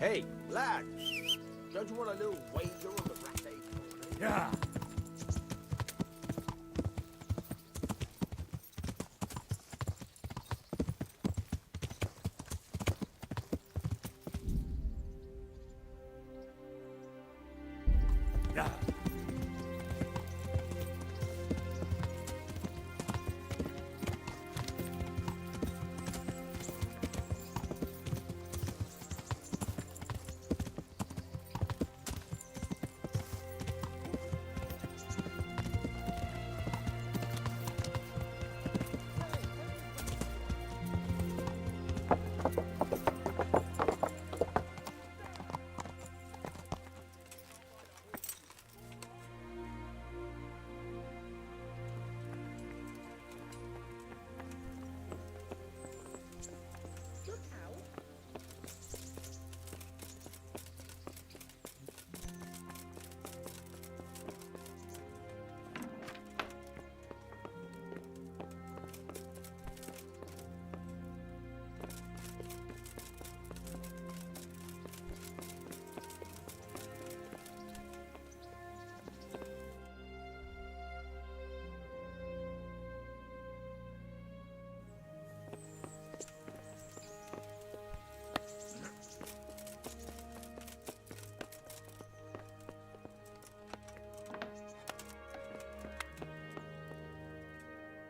Hey, lad! Don't you want a little wager on the ratte? Yeah. Yeah.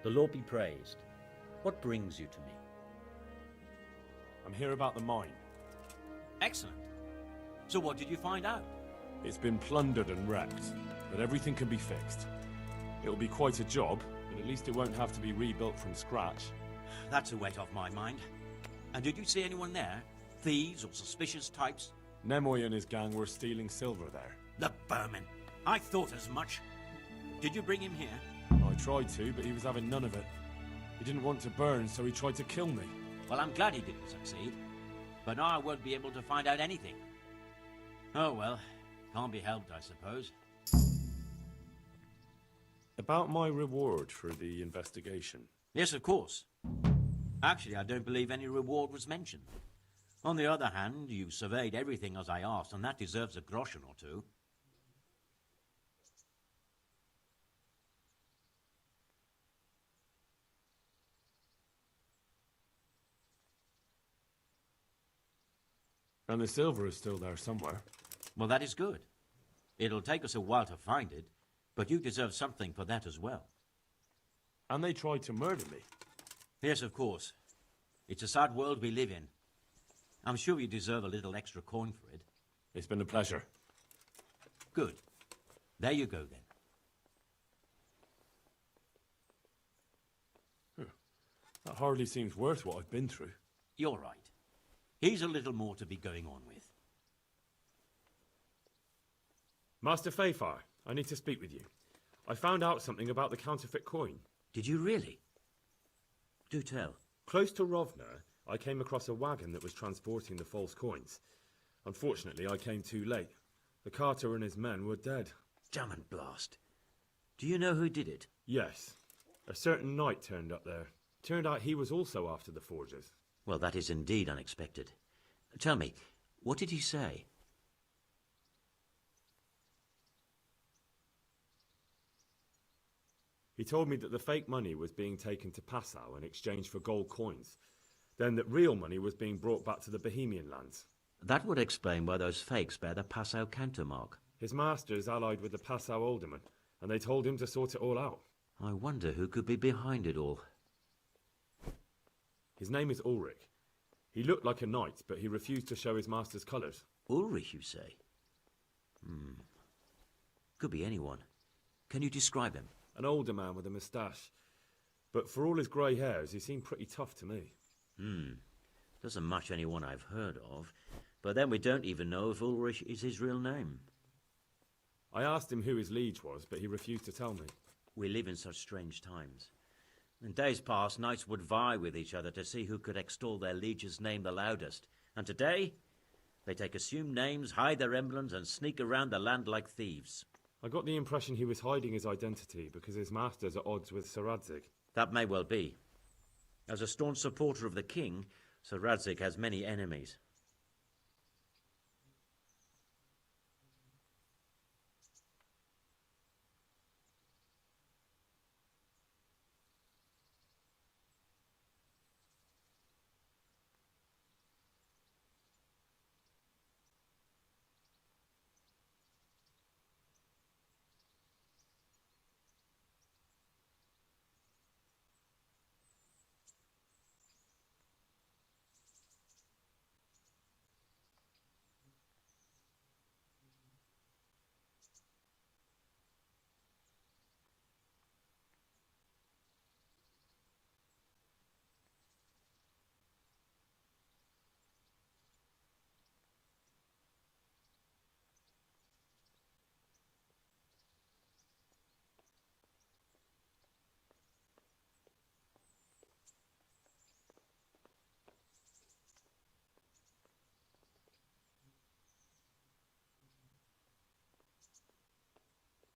The Lord be praised. What brings you to me? I'm here about the mine. Excellent. So what did you find out? It's been plundered and wrecked, but everything can be fixed. It'll be quite a job, but at least it won't have to be rebuilt from scratch. That's a weight off my mind. And did you see anyone there? Thieves or suspicious types? Nemoy and his gang were stealing silver there. The vermin. I thought as much. Did you bring him here? I tried to, but he was having none of it. He didn't want to burn, so he tried to kill me. Well, I'm glad he didn't succeed. But now I won't be able to find out anything. Oh well, can't be helped, I suppose. About my reward for the investigation. Yes, of course. Actually, I don't believe any reward was mentioned. On the other hand, you surveyed everything as I asked, and that deserves a groschen or two. And the silver is still there somewhere. Well, that is good. It'll take us a while to find it, but you deserve something for that as well. And they tried to murder me. Yes, of course. It's a sad world we live in. I'm sure you deserve a little extra coin for it. It's been a pleasure. Good. There you go, then. That hardly seems worth what I've been through. You're right. Here's a little more to be going on with. Master Fayfar, I need to speak with you. I found out something about the counterfeit coin. Did you really? Do tell. Close to Rovna, I came across a wagon that was transporting the false coins. Unfortunately, I came too late. The carter and his men were dead. Jam and blast. Do you know who did it? Yes. A certain knight turned up there. Turned out he was also after the forgers. Well, that is indeed unexpected. Tell me, what did he say? He told me that the fake money was being taken to Passau in exchange for gold coins. Then that real money was being brought back to the Bohemian lands. That would explain why those fakes bear the Passau countermark. His master's allied with the Passau alderman, and they told him to sort it all out. I wonder who could be behind it all. His name is Ulrich. He looked like a knight, but he refused to show his master's colours. Ulrich, you say? Could be anyone. Can you describe him? An older man with a moustache. But for all his grey hairs, he seemed pretty tough to me. Doesn't match anyone I've heard of. But then we don't even know if Ulrich is his real name. I asked him who his liege was, but he refused to tell me. We live in such strange times. In days past, knights would vie with each other to see who could extol their liege's name the loudest. And today, they take assumed names, hide their emblems, and sneak around the land like thieves. I got the impression he was hiding his identity because his master's at odds with Sir Radzig. That may well be. As a staunch supporter of the king, Sir Radzig has many enemies.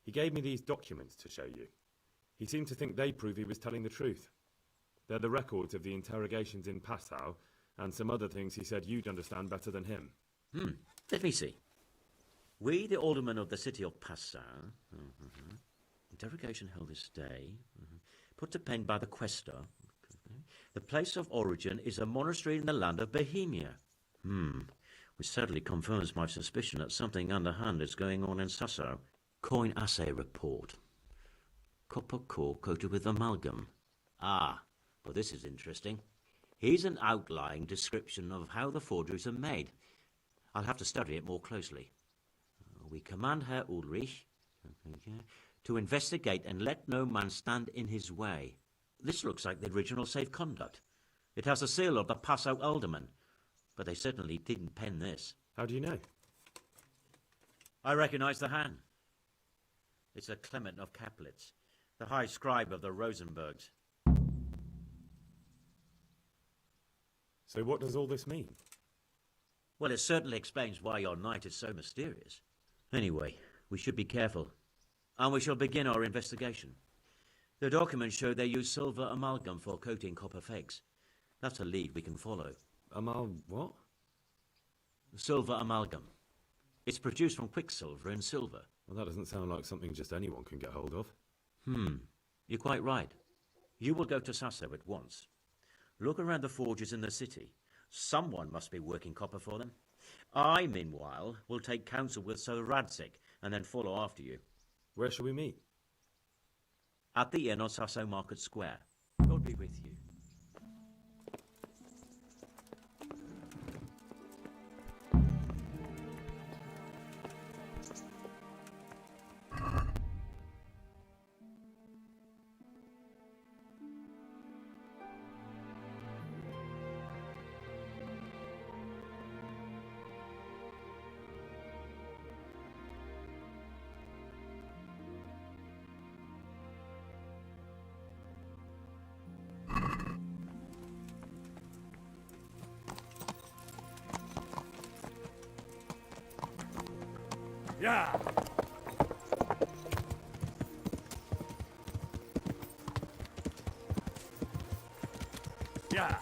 He gave me these documents to show you. He seemed to think they prove he was telling the truth. They're the records of the interrogations in Passau, and some other things he said you'd understand better than him. Let me see. We, the aldermen of the city of Passau, interrogation held this day, put to pen by the questor. The place of origin is a monastery in the land of Bohemia. Which certainly confirms my suspicion that something underhand is going on in Sasso. Coin assay report. Copper core coated with amalgam. Ah, well, this is interesting. Here's an outline description of how the forgeries are made. I'll have to study it more closely. We command Herr Ulrich to investigate and let no man stand in his way. This looks like the original safe conduct. It has a seal of the Passau alderman, but they certainly didn't pen this. How do you know? I recognize the hand. It's a Clement of Caplitz, the high scribe of the Rosenbergs. So what does all this mean? Well, it certainly explains why your night is so mysterious. Anyway, we should be careful, and we shall begin our investigation. The documents show they use silver amalgam for coating copper fakes. That's a lead we can follow. What? Silver amalgam. It's produced from quicksilver and silver. Well, that doesn't sound like something just anyone can get hold of. You're quite right. You will go to Sasso at once. Look around the forges in the city. Someone must be working copper for them. I, meanwhile, will take counsel with Sir Radzik and then follow after you. Where shall we meet? At the inn on Sasso Market Square. God be with you. Yeah! Yeah!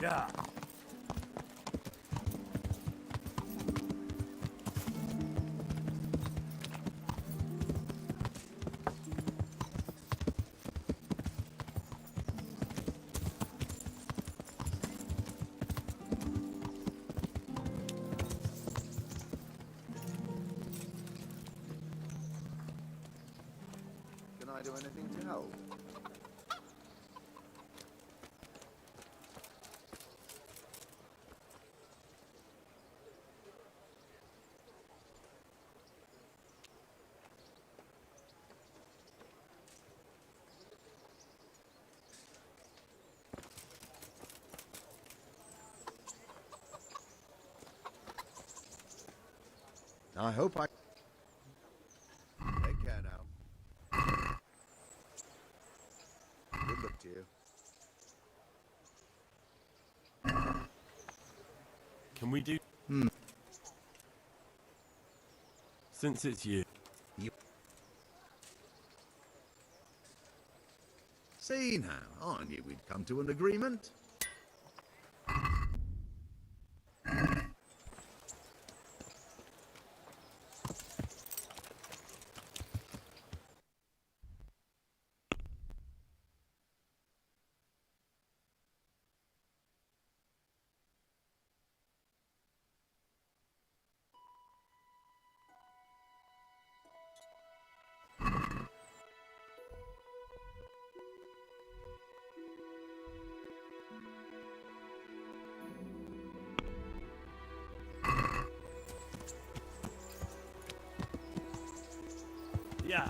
Yeah! Can I do anything to help? I hope I... Take care now. Good luck to you. Can we do... Since it's you. See now, I knew we'd come to an agreement. Yeah.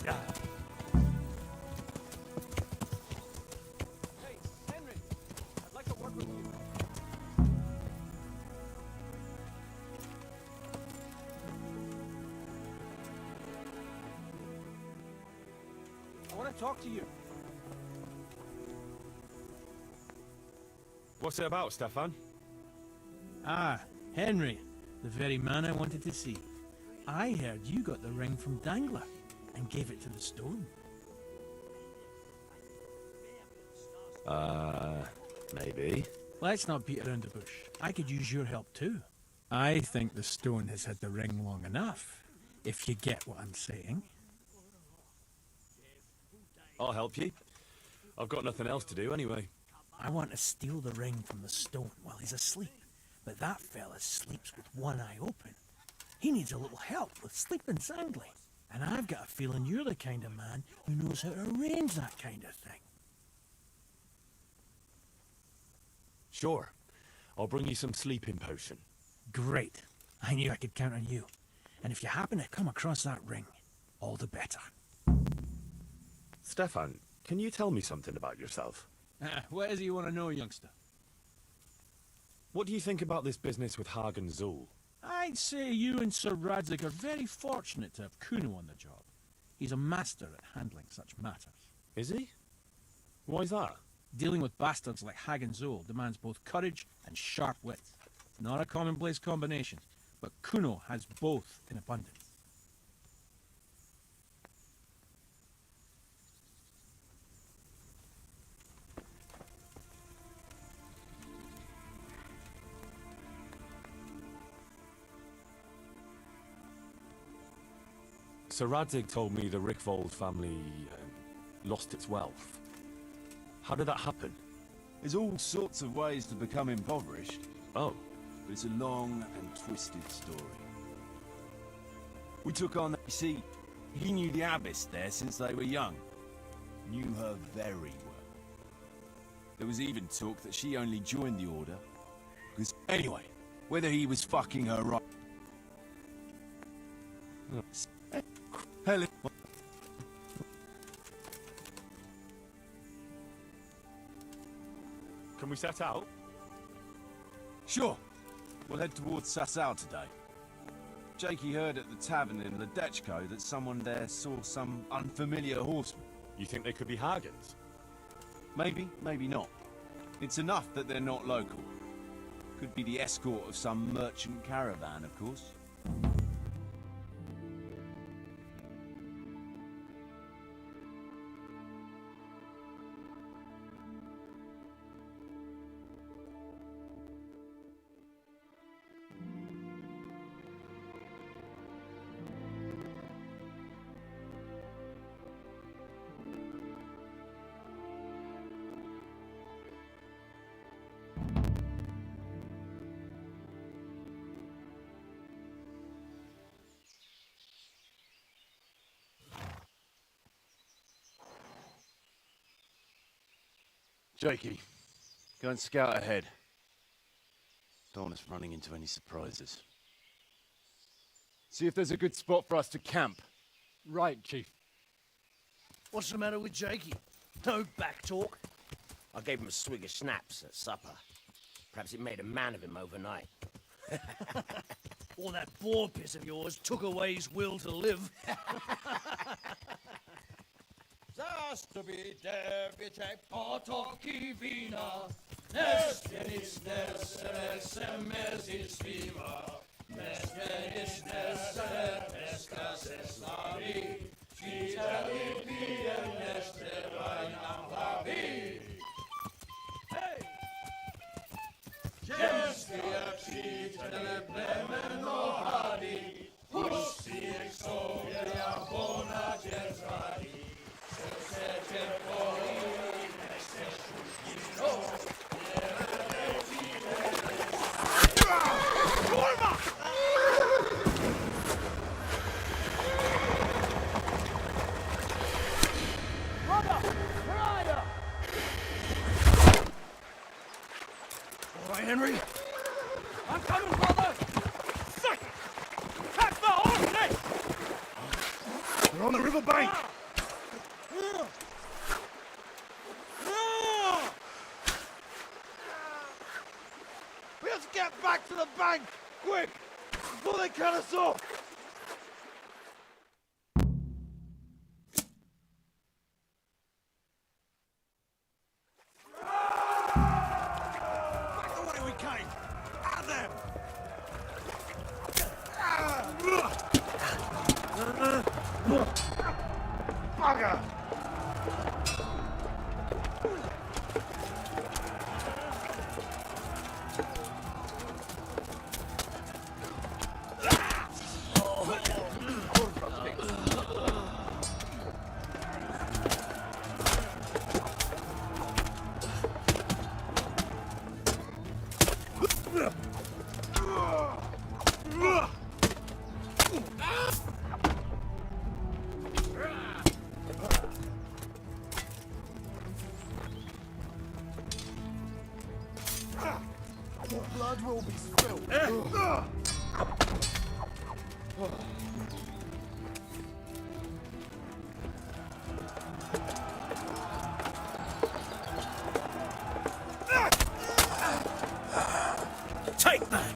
Yeah. Hey, Henry! I'd like to work with you. I want to talk to you. What's it about, Stefan? Ah, Henry, the very man I wanted to see. I heard you got the ring from Dangler and gave it to the stone. Maybe. Let's not beat around the bush. I could use your help too. I think the stone has had the ring long enough, if you get what I'm saying. I'll help you. I've got nothing else to do anyway. I want to steal the ring from the stone while he's asleep, but that fella sleeps with one eye open. He needs a little help with sleeping soundly, and I've got a feeling you're the kind of man who knows how to arrange that kind of thing. Sure. I'll bring you some sleeping potion. Great. I knew I could count on you. And if you happen to come across that ring, all the better. Stefan, can you tell me something about yourself? What is it you want to know, youngster? What do you think about this business with Hagen Zool? I'd say you and Sir Radzig are very fortunate to have Kuno on the job. He's a master at handling such matters. Is he? Why's that? Dealing with bastards like Hagen Zool demands both courage and sharp wit. Not a commonplace combination, but Kuno has both in abundance. Sir Radzig told me the Rickvold family lost its wealth. How did that happen? There's all sorts of ways to become impoverished, Oh, but it's a long and twisted story. We took on, you see, he knew the abbess there since they were young. Knew her very well. There was even talk that she only joined the order because, anyway, whether he was fucking her right. Hell, can we set out? sure. We'll head towards Sasau today. Jakey heard at the tavern in Ledechko that someone there saw some unfamiliar horseman. You think they could be Hagens? Maybe, maybe not. It's enough that they're not local. Could be the escort of some merchant caravan, of course. Jakey, go and scout ahead. Don't want us running into any surprises. See if there's a good spot for us to camp. Right, Chief. What's the matter with Jakey? No back talk? I gave him a swig of schnapps at supper. Perhaps it made a man of him overnight. All that boar piss of yours took away his will to live. Zastubi device potoki wina, nestenis nesere semezis viva, nestenis nesere estas eslavi, fiteli piem nesterai nam lavi. Hey! Gestia citele plemeno hadi, pusti exoria bona gesradi. All right, Henry? I'm coming, brother! Second! Catch the horse! They're on the river bank! We have to get back to the bank! Quick! Before they cut us off! Back the way we came! Out there! Bugger! Blood will be spilled. Take that!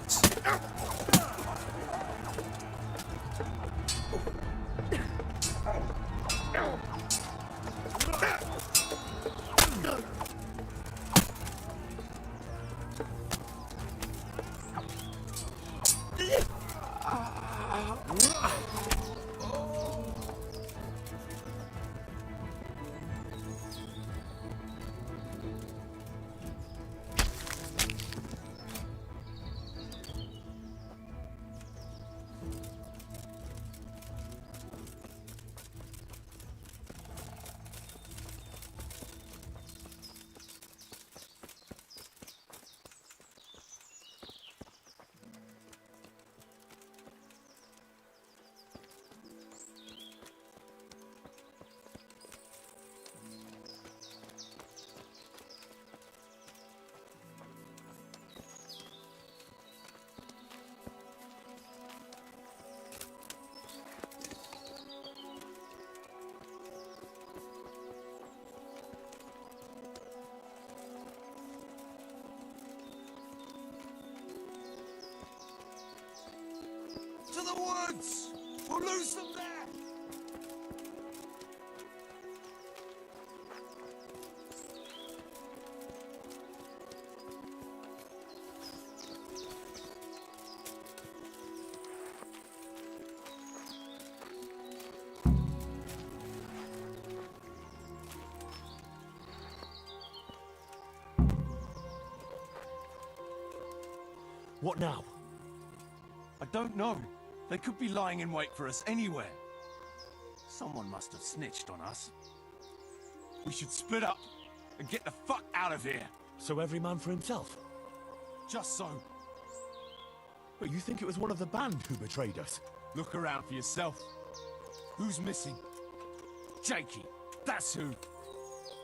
To the woods! We'll lose them there! What now? I don't know. They could be lying in wait for us anywhere. Someone must have snitched on us. We should split up and get the fuck out of here. So every man for himself? Just so. But you think it was one of the band who betrayed us? Look around for yourself. Who's missing? Jakey. That's who.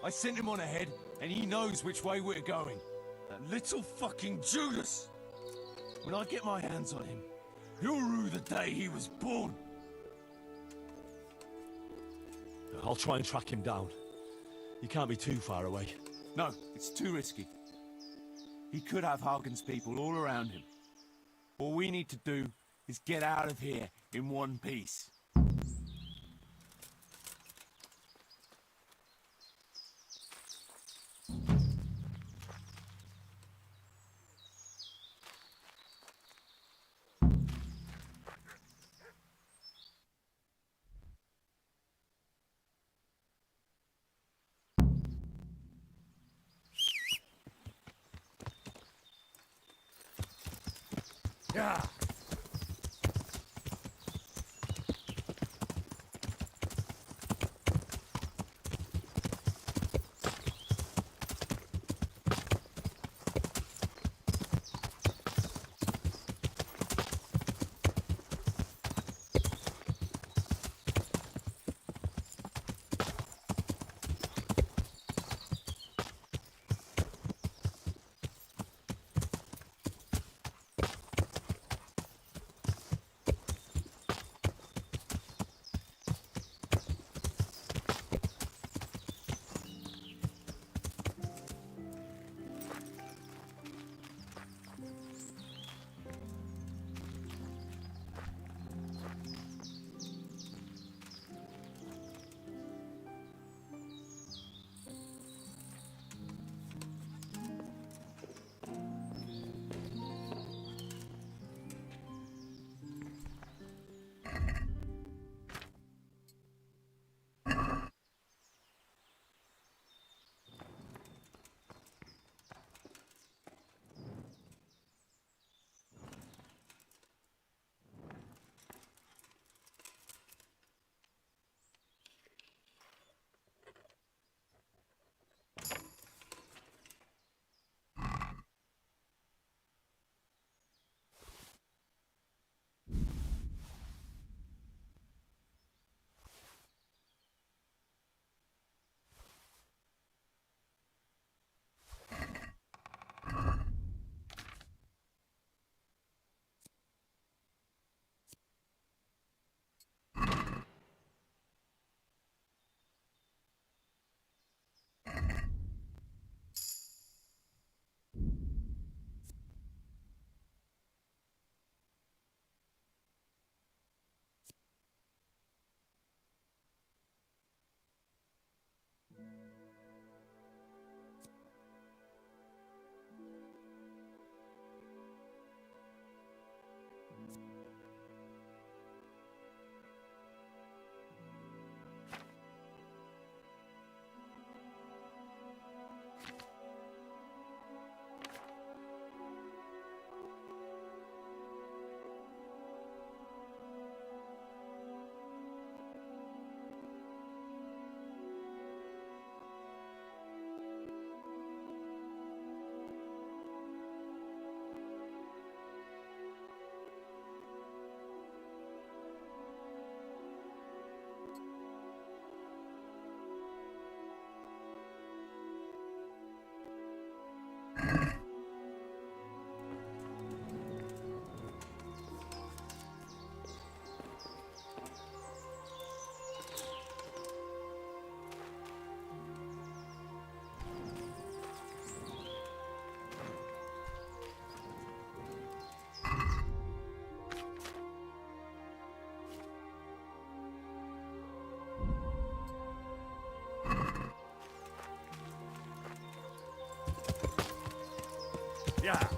I sent him on ahead, And he knows which way we're going. That little fucking Judas! When I get my hands on him, he'll rue the day he was born. I'll try and track him down. He can't be too far away. No, it's too risky. He could have Hagen's people all around him. All we need to do is get out of here in one piece. Yeah. Yeah.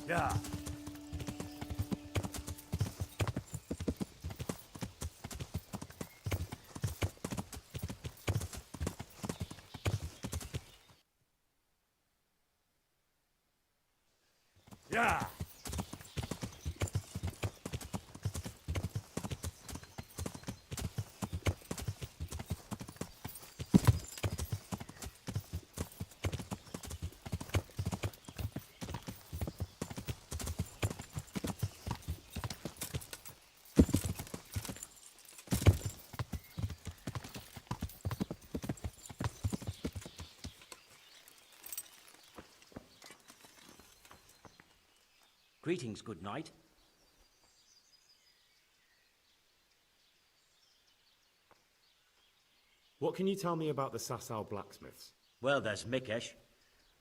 Yeah. Yeah. Greetings, good night. What can you tell me about the Sasau blacksmiths? Well, there's Mikesh.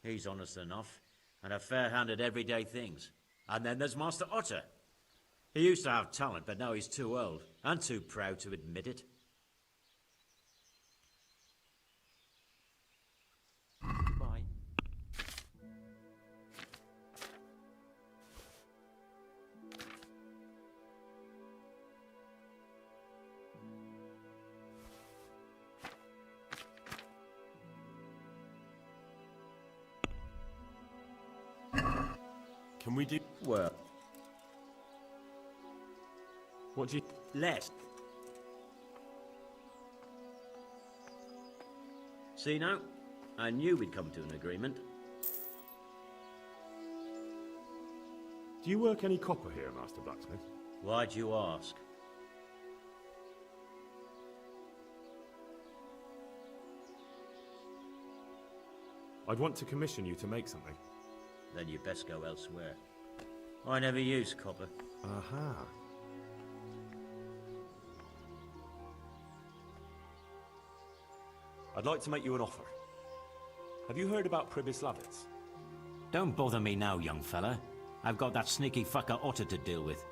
He's honest enough, and a fair hand at everyday things. And then there's Master Otter. He used to have talent, but now he's too old, and too proud to admit it. Bye. Can we do... Well, What do you... less. See now? I knew we'd come to an agreement. Do you work any copper here, Master Blacksmith? Why'd you ask? I'd want to commission you to make something. Then you best go elsewhere. I never use copper. Aha. I'd like to make you an offer. Have you heard about Pribyslavitz? Don't bother me now, young fella. I've got that sneaky fucker Otter to deal with.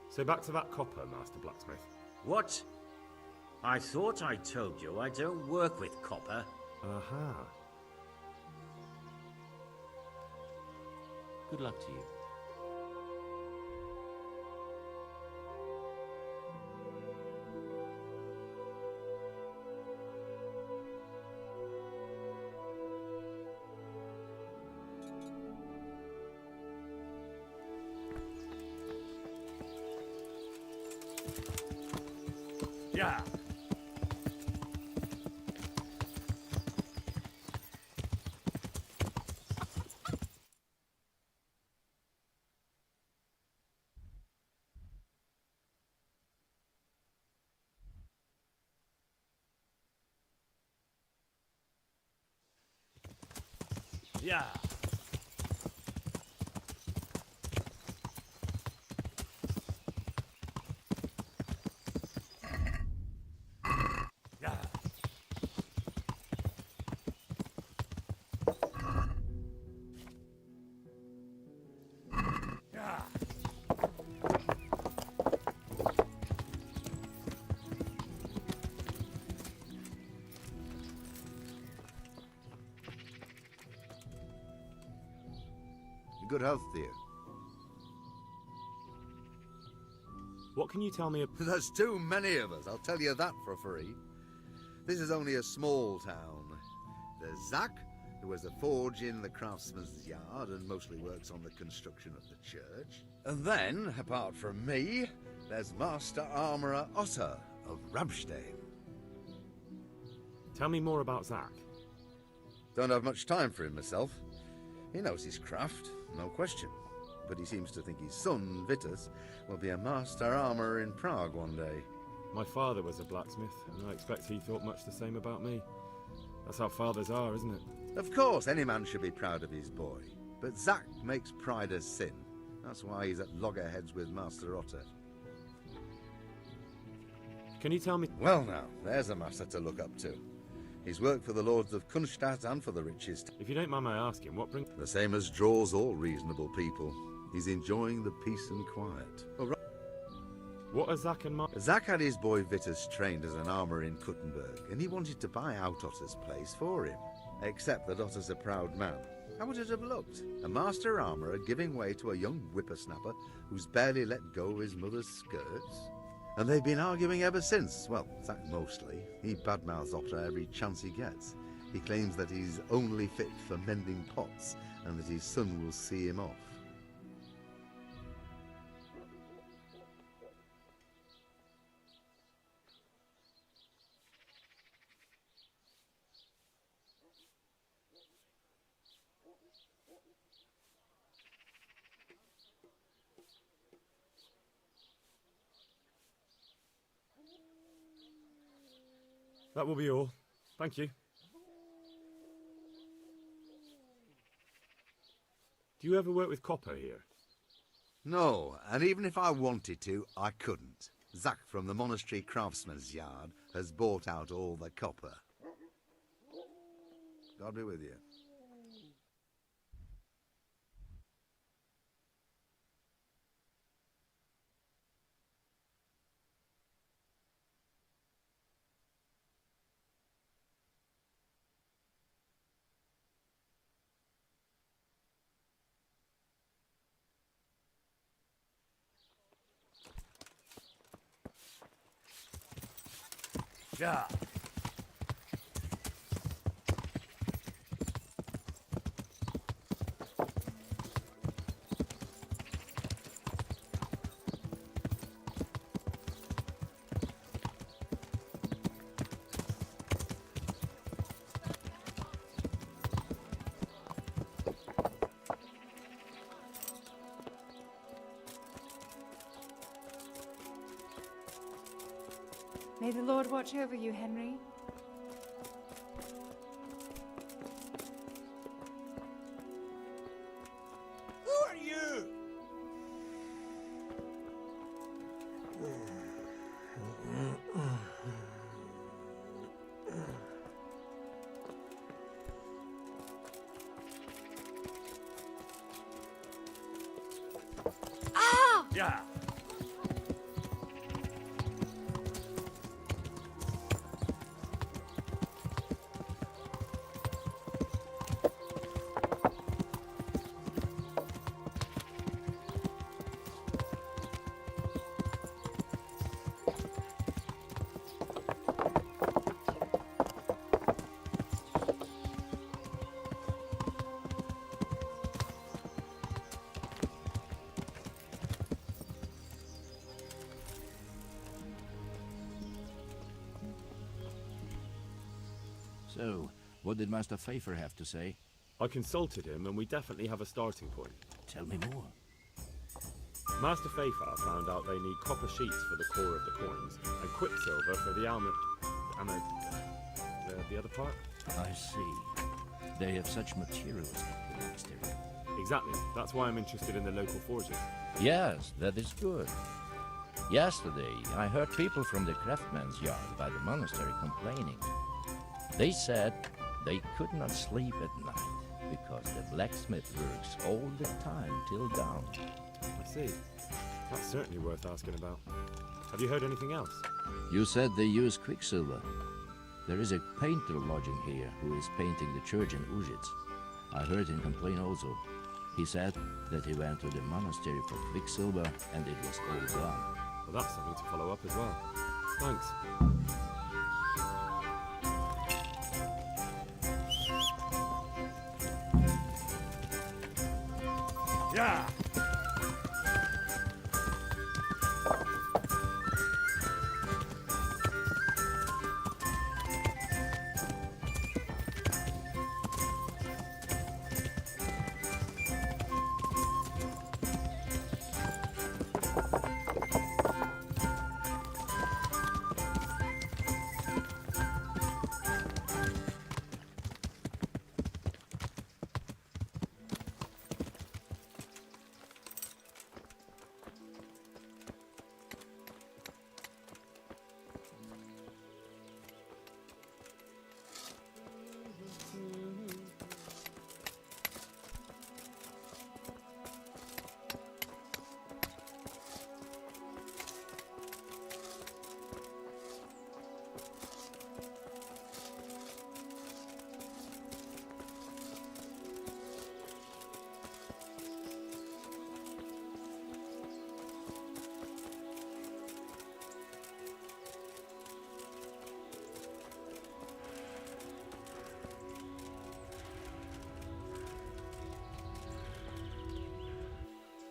So back to that copper, Master Blacksmith. What? I thought I told you I don't work with copper. Aha. Good luck to you. Yeah. Yeah. Yeah. Yeah. Good health to you. What can you tell me There's too many of us, I'll tell you that for free. This is only a small town. There's Zach, who has a forge in the craftsman's yard and mostly works on the construction of the church. And then, apart from me, there's Master Armourer Otter of Rabstein. Tell me more about Zach. Don't have much time for him myself. He knows his craft, no question. But he seems to think his son, Vitus, will be a master armourer in Prague one day. My father was a blacksmith, and I expect he thought much the same about me. That's how fathers are, isn't it? Of course, any man should be proud of his boy. But Zach makes pride a sin. That's why he's at loggerheads with Master Otter. Can you tell me... Well now, there's a master to look up to. He's worked for the lords of Kunstadt and for the richest. If you don't mind my asking, what brings... The same as draws all reasonable people. He's enjoying the peace and quiet. Oh, right. What are Zach and Zach had his boy Vitus trained as an armourer in Kuttenberg, and he wanted to buy out Otter's place for him. Except that Otter's a proud man. How would it have looked? A master armourer giving way to a young whippersnapper who's barely let go of his mother's skirts? And they've been arguing ever since. Well, Zach mostly. He badmouths Otter every chance he gets. He claims that he's only fit for mending pots, and that his son will see him off. That will be all. Thank you. Do you ever work with copper here? No, and even if I wanted to, I couldn't. Zach from the Monastery Craftsman's Yard has bought out all the copper. God be with you. Yeah. May the Lord watch over you, Henry. Who are you? Yeah. So, what did Master Pfeiffer have to say? I consulted him and we definitely have a starting point. Tell me more. Master Pfeiffer found out they need copper sheets for the core of the coins and quicksilver for the the other part? I see. They have such materials at the monastery. Exactly. That's why I'm interested in the local forges. Yes, that is good. Yesterday, I heard people from the craftsman's yard by the monastery complaining. They said they could not sleep at night because the blacksmith works all the time till dawn. I see. That's certainly worth asking about. Have you heard anything else? You said they use quicksilver. There is a painter lodging here who is painting the church in Ujits. I heard him complain also. He said that he went to the monastery for quicksilver and it was all gone. Well, that's something to follow up as well. Thanks. Yeah.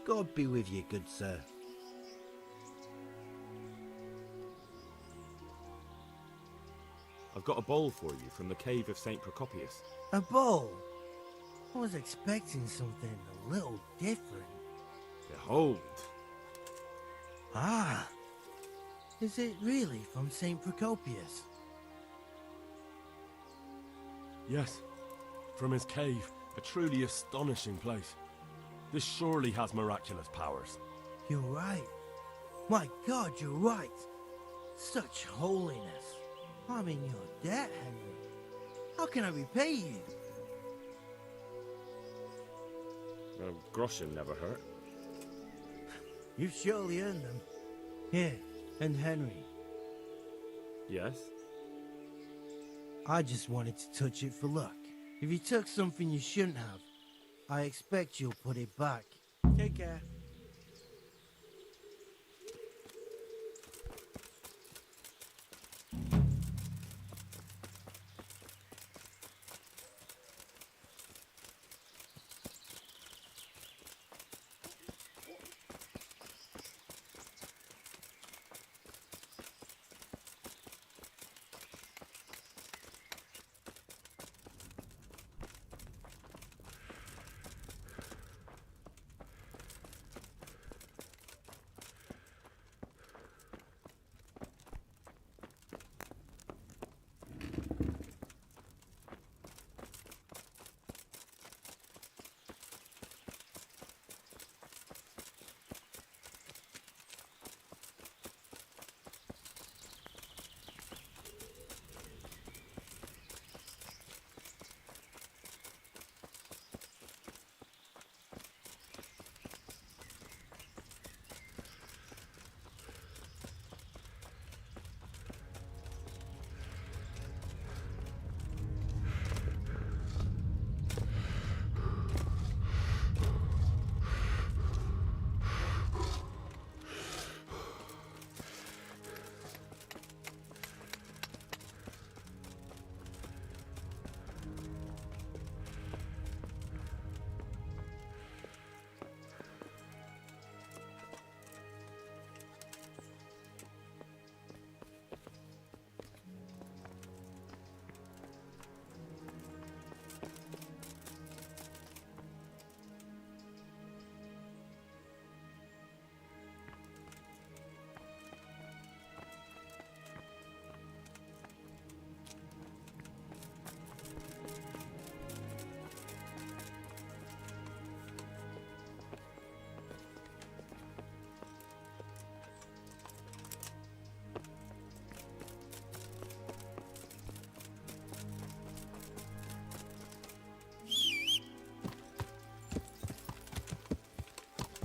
God be with you, good sir. I've got a bowl for you from the cave of St. Procopius. A bowl? I was expecting something a little different. Behold! Ah! Is it really from St. Procopius? Yes, from his cave, a truly astonishing place. This surely has miraculous powers. You're right. My God, you're right. Such holiness. I'm in your debt, Henry. How can I repay you? A groschen never hurt. You've surely earned them. Here, and Henry. Yes? I just wanted to touch it for luck. If you took something you shouldn't have, I expect you'll put it back. Take care.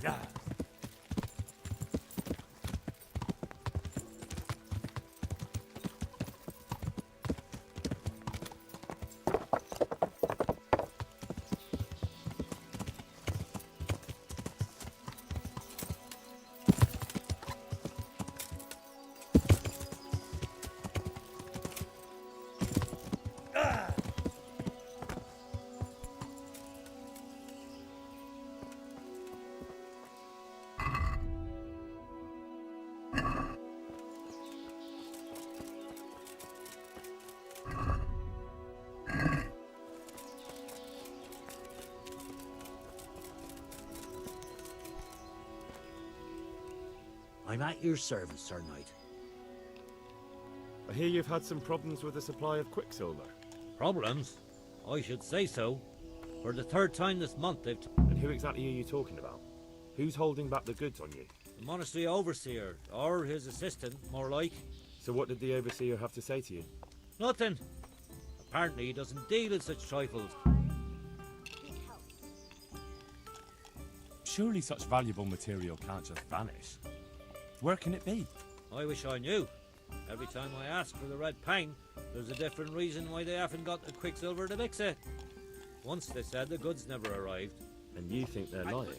Yeah. I'm at your service, Sir Knight. I hear you've had some problems with the supply of quicksilver. Problems? I should say so. For the third time this month they've... And who exactly are you talking about? Who's holding back the goods on you? The monastery overseer, or his assistant, more like. So what did the overseer have to say to you? Nothing. Apparently he doesn't deal in such trifles. Surely such valuable material can't just vanish. Where can it be? I wish I knew. Every time I ask for the red paint, there's a different reason why they haven't got the quicksilver to mix it. Once they said the goods never arrived. And you think they're lying?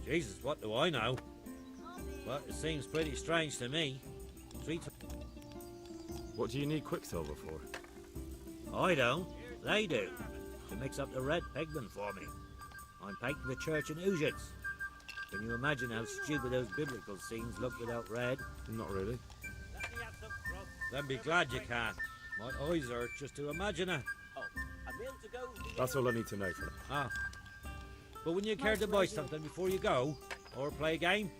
Jesus, what do I know? But it seems pretty strange to me. What do you need quicksilver for? I don't. They do. To mix up the red pigment for me. I'm painting the church in Ujits. Can you imagine how stupid those biblical scenes look without red? Not really. Then be glad you can. My eyes hurt just to imagine it. That's all I need to know for now. Ah. But when you care to buy something before you go, or play a game,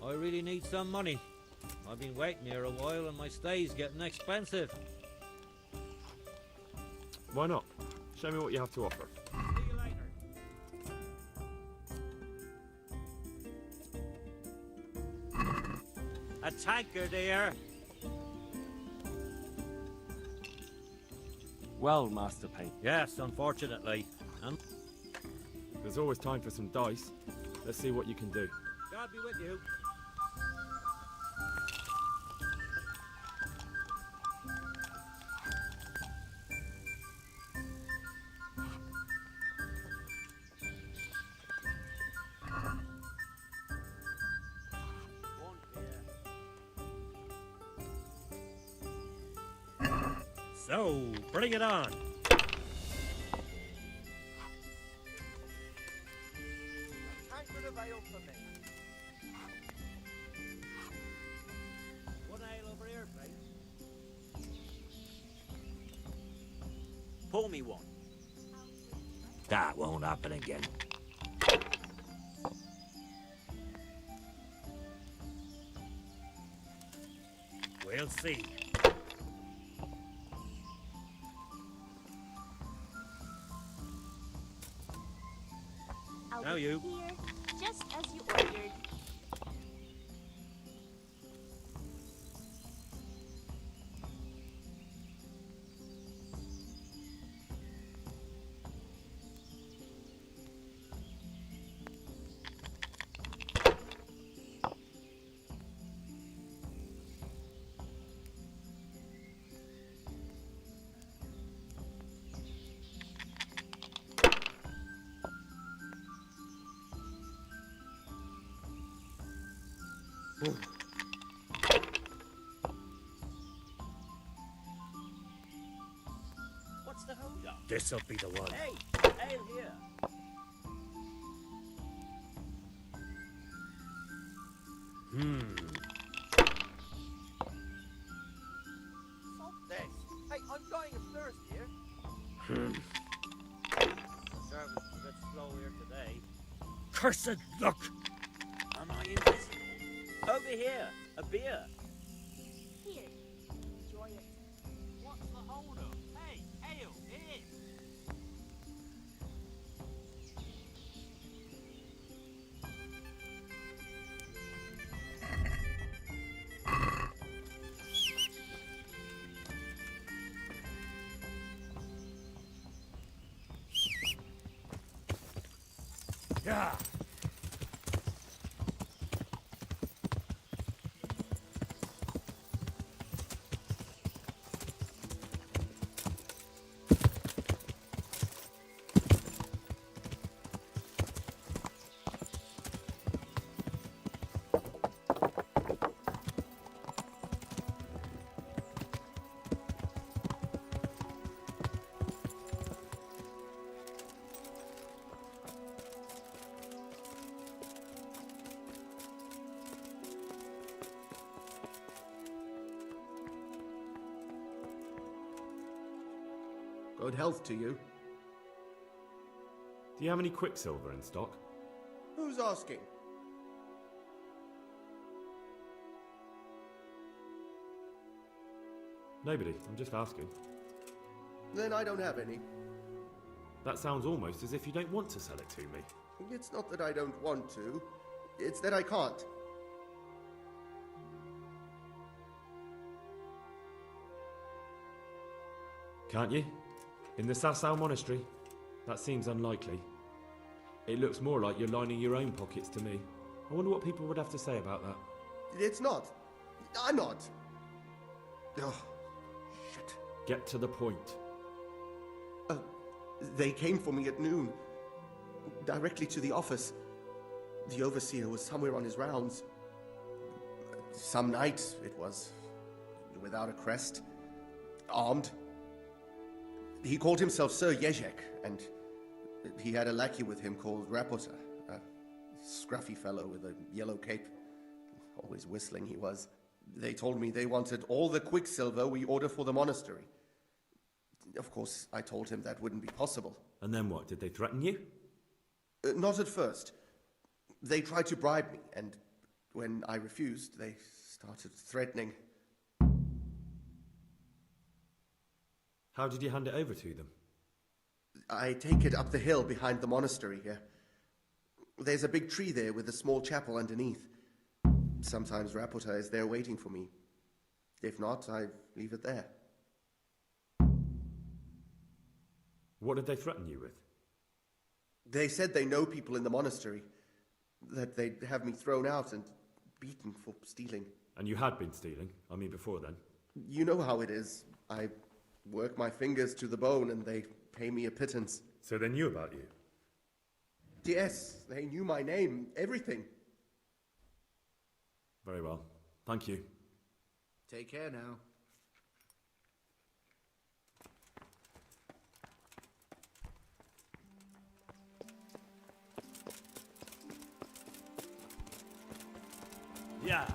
I really need some money. I've been waiting here a while and my stay's getting expensive. Why not? Show me what you have to offer. A tankard here. Well, Master Payne. Yes, unfortunately. And There's always time for some dice. Let's see what you can do. God be with you. So, bring it on. Tankard of ale for me. One ale over here, please. Pour me one. That won't happen again. We'll see. Now you. Here, just as you ordered. What's the hold up? This'll be the one. Hey, ale here. Stop this. Hey, I'm dying of thirst here. The service is a bit slow here today. Cursed luck! Am I invisible? Over here, a beer. Here, enjoy it. What's the hold up? Hey, ale, in! Yeah. Good health to you. Do you have any quicksilver in stock? Who's asking? Nobody. I'm just asking. Then I don't have any. That sounds almost as if you don't want to sell it to me. It's not that I don't want to. It's that I can't. Can't you? In the Sasau Monastery? That seems unlikely. It looks more like you're lining your own pockets to me. I wonder what people would have to say about that. It's not. I'm not. Oh, shit. Get to the point. They came for me at noon. Directly to the office. The overseer was somewhere on his rounds. Some night, it was. Without a crest. Armed. He called himself Sir Jezek, and he had a lackey with him called Rapota, a scruffy fellow with a yellow cape. Always whistling he was. They told me they wanted all the quicksilver we order for the monastery. Of course, I told him that wouldn't be possible. And then what? Did they threaten you? Not at first. They tried to bribe me, and when I refused, they started threatening. How did you hand it over to them? I take it up the hill behind the monastery here. There's a big tree there with a small chapel underneath. Sometimes Rapota is there waiting for me. If not, I leave it there. What did they threaten you with? They said they know people in the monastery. That they'd have me thrown out and beaten for stealing. And you had been stealing? I mean, before then? You know how it is. I work my fingers to the bone and they pay me a pittance. So they knew about you? Yes, they knew my name, everything. Very well. Thank you. Take care now. Yeah.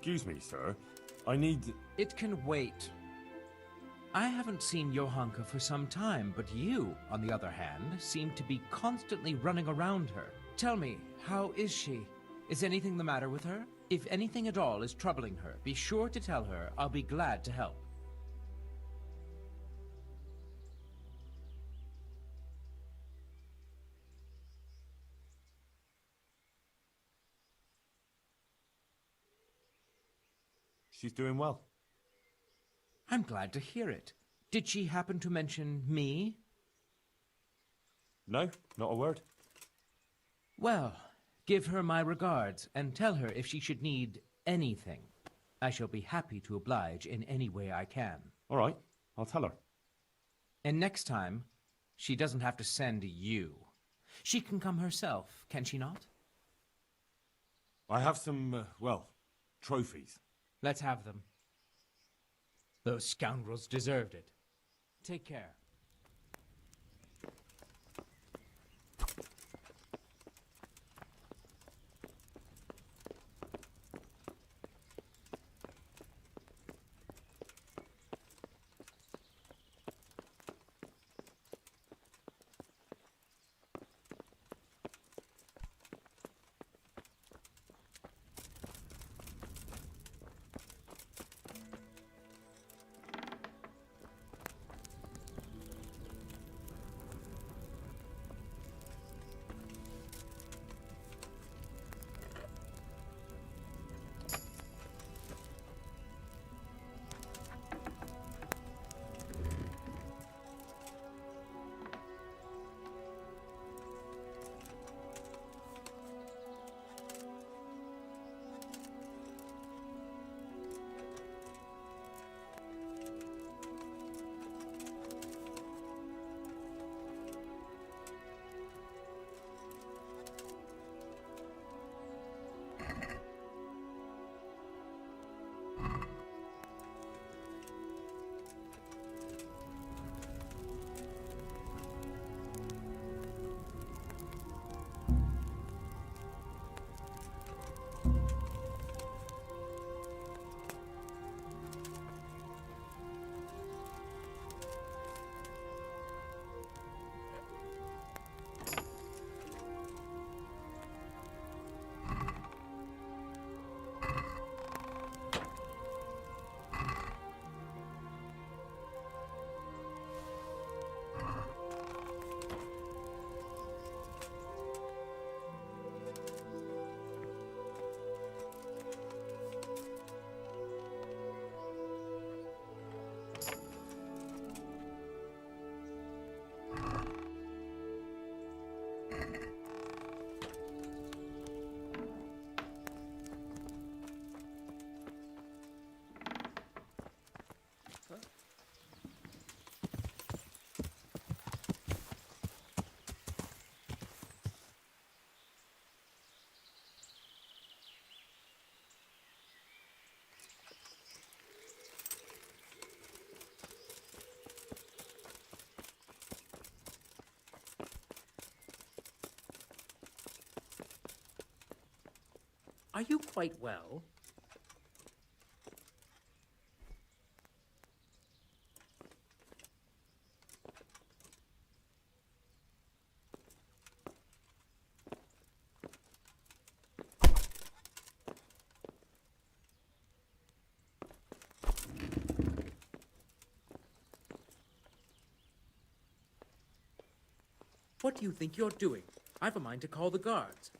Excuse me, sir. I need... It can wait. I haven't seen Johanka for some time, but you, on the other hand, seem to be constantly running around her. Tell me, how is she? Is anything the matter with her? If anything at all is troubling her, be sure to tell her. I'll be glad to help. She's doing well. I'm glad to hear it. Did she happen to mention me? No, not a word. Well, give her my regards and tell her if she should need anything. I shall be happy to oblige in any way I can. All right, I'll tell her. And next time, she doesn't have to send you. She can come herself, can she not? I have some, trophies. Let's have them. Those scoundrels deserved it. Take care. Are you quite well? What do you think you're doing? I've a mind to call the guards.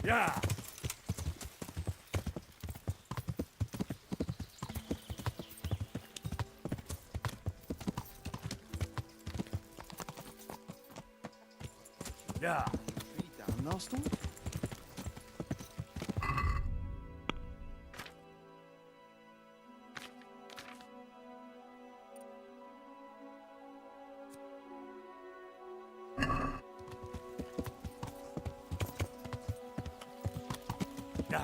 Yeah. Yeah. Down last one? Yeah.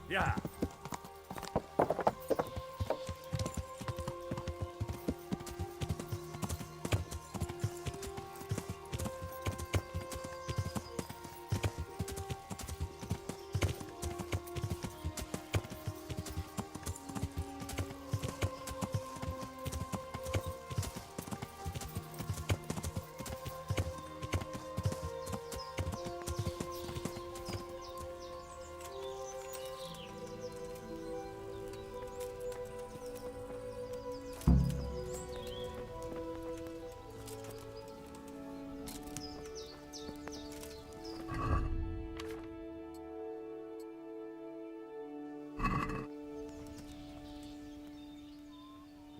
Yeah.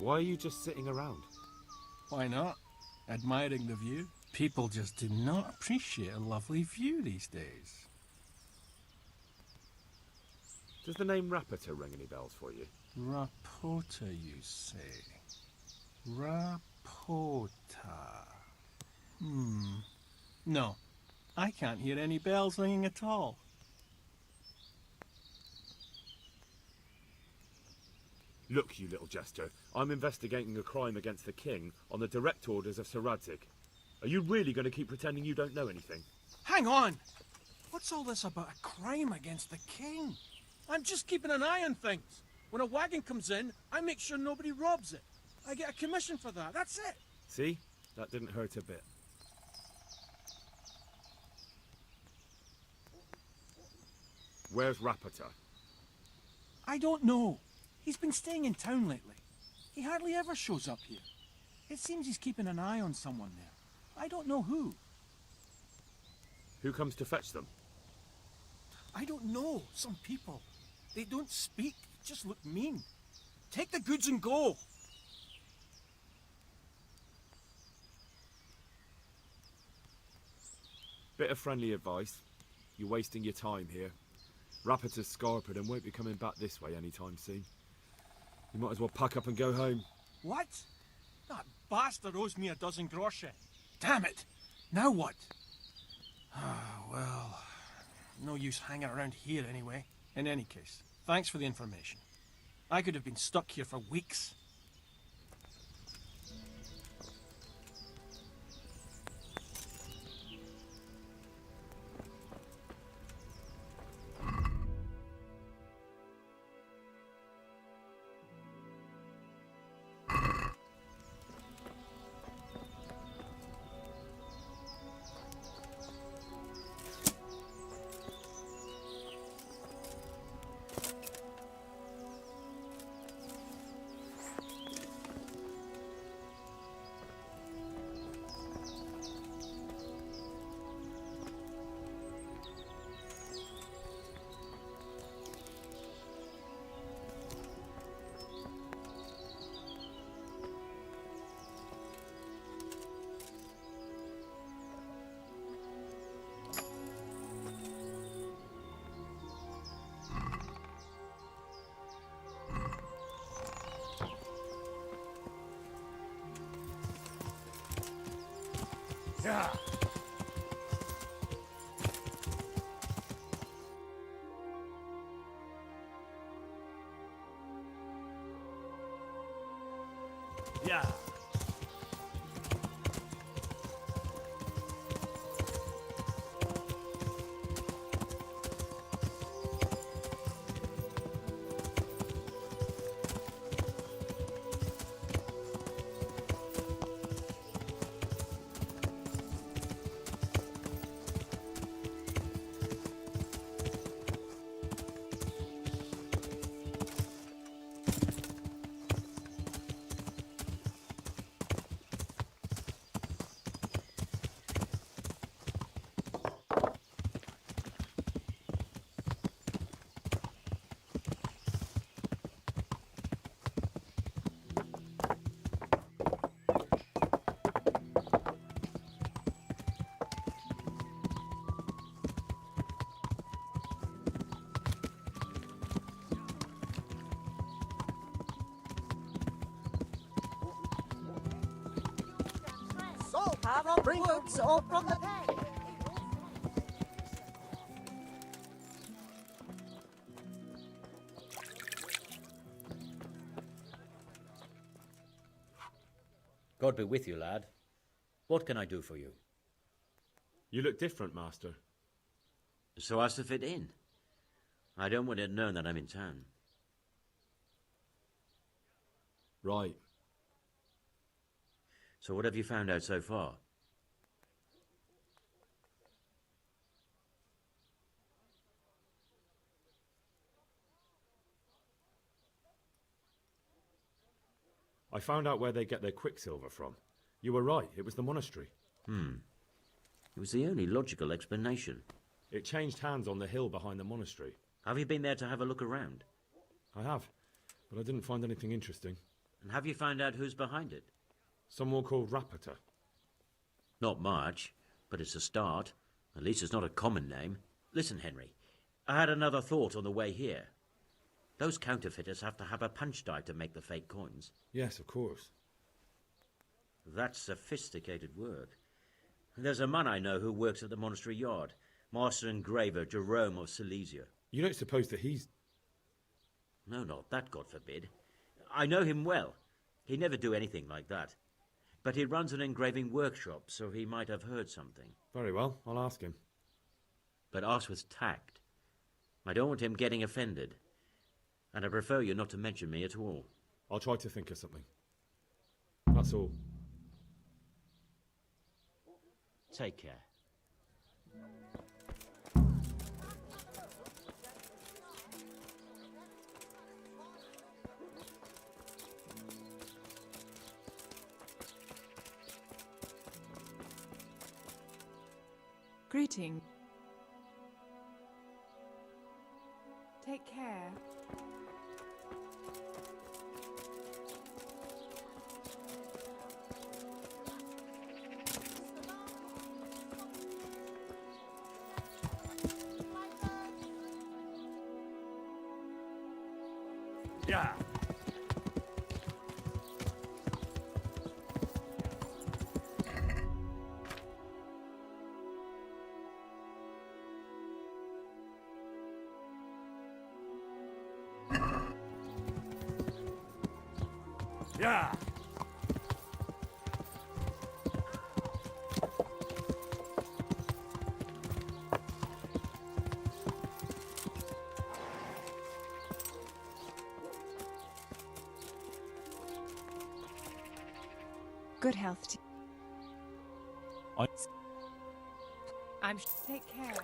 Why are you just sitting around? Why not? Admiring the view. People just do not appreciate a lovely view these days. Does the name Rapita ring any bells for you? Rapota, you say? Rapota. No, I can't hear any bells ringing at all. Look, you little jester, I'm investigating a crime against the king on the direct orders of Sir Radzig. Are you really going to keep pretending you don't know anything? Hang on! What's all this about a crime against the king? I'm just keeping an eye on things. When a wagon comes in, I make sure nobody robs it. I get a commission for that, that's it. See? That didn't hurt a bit. Where's Rapita? I don't know. He's been staying in town lately. He hardly ever shows up here. It seems he's keeping an eye on someone there. I don't know who. Who comes to fetch them? I don't know. Some people. They don't speak, just look mean. Take the goods and go. Bit of friendly advice. You're wasting your time here. Rapita's scarpered and won't be coming back this way anytime soon. You might as well pack up and go home. What? That bastard owes me a dozen groschen. Damn it! Now what? Well, no use hanging around here anyway. In any case, thanks for the information. I could have been stuck here for weeks. Yeah. Yeah. Bring goods all from the bank. God be with you, lad. What can I do for you? You look different, Master. So as to fit in. I don't want it known that I'm in town. Right. So what have you found out so far? I found out where they get their quicksilver from. You were right, it was the monastery. It was the only logical explanation. It changed hands on the hill behind the monastery. Have you been there to have a look around? I have, but I didn't find anything interesting. And have you found out who's behind it? Someone called Rapita. Not much, but it's a start. At least it's not a common name. Listen, Henry, I had another thought on the way here. Those counterfeiters have to have a punch die to make the fake coins. Yes, of course. That's sophisticated work. There's a man I know who works at the monastery yard, Master Engraver Jerome of Silesia. You don't suppose that he's... No, not that, God forbid. I know him well. He'd never do anything like that. But he runs an engraving workshop, so he might have heard something. Very well, I'll ask him. But ask with tact. I don't want him getting offended. And I prefer you not to mention me at all. I'll try to think of something. That's all. Take care. Greeting. Take care. Yeah. Yeah. Good health to I... I'm take care.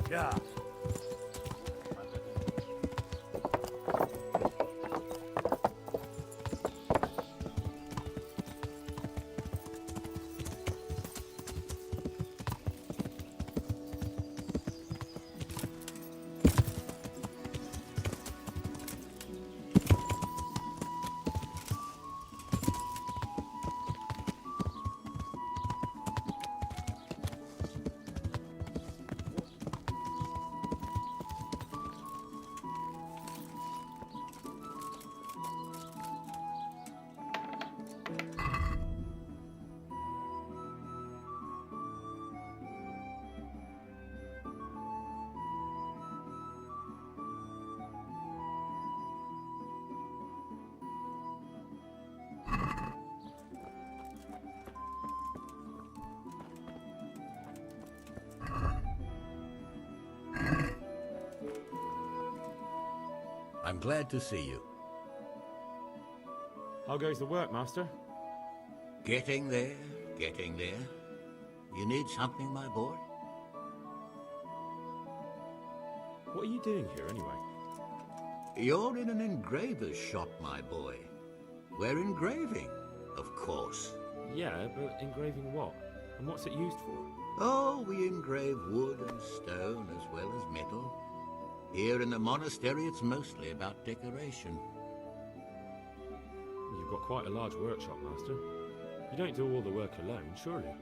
Yeah. I'm glad to see you. How goes the work, Master? Getting there, getting there. You need something, my boy? What are you doing here, anyway? You're in an engraver's shop, my boy. We're engraving, of course. Yeah, but engraving what? And what's it used for? Oh, we engrave wood and stone as well as metal. Here in the monastery, it's mostly about decoration. You've got quite a large workshop, Master. You don't do all the work alone, surely?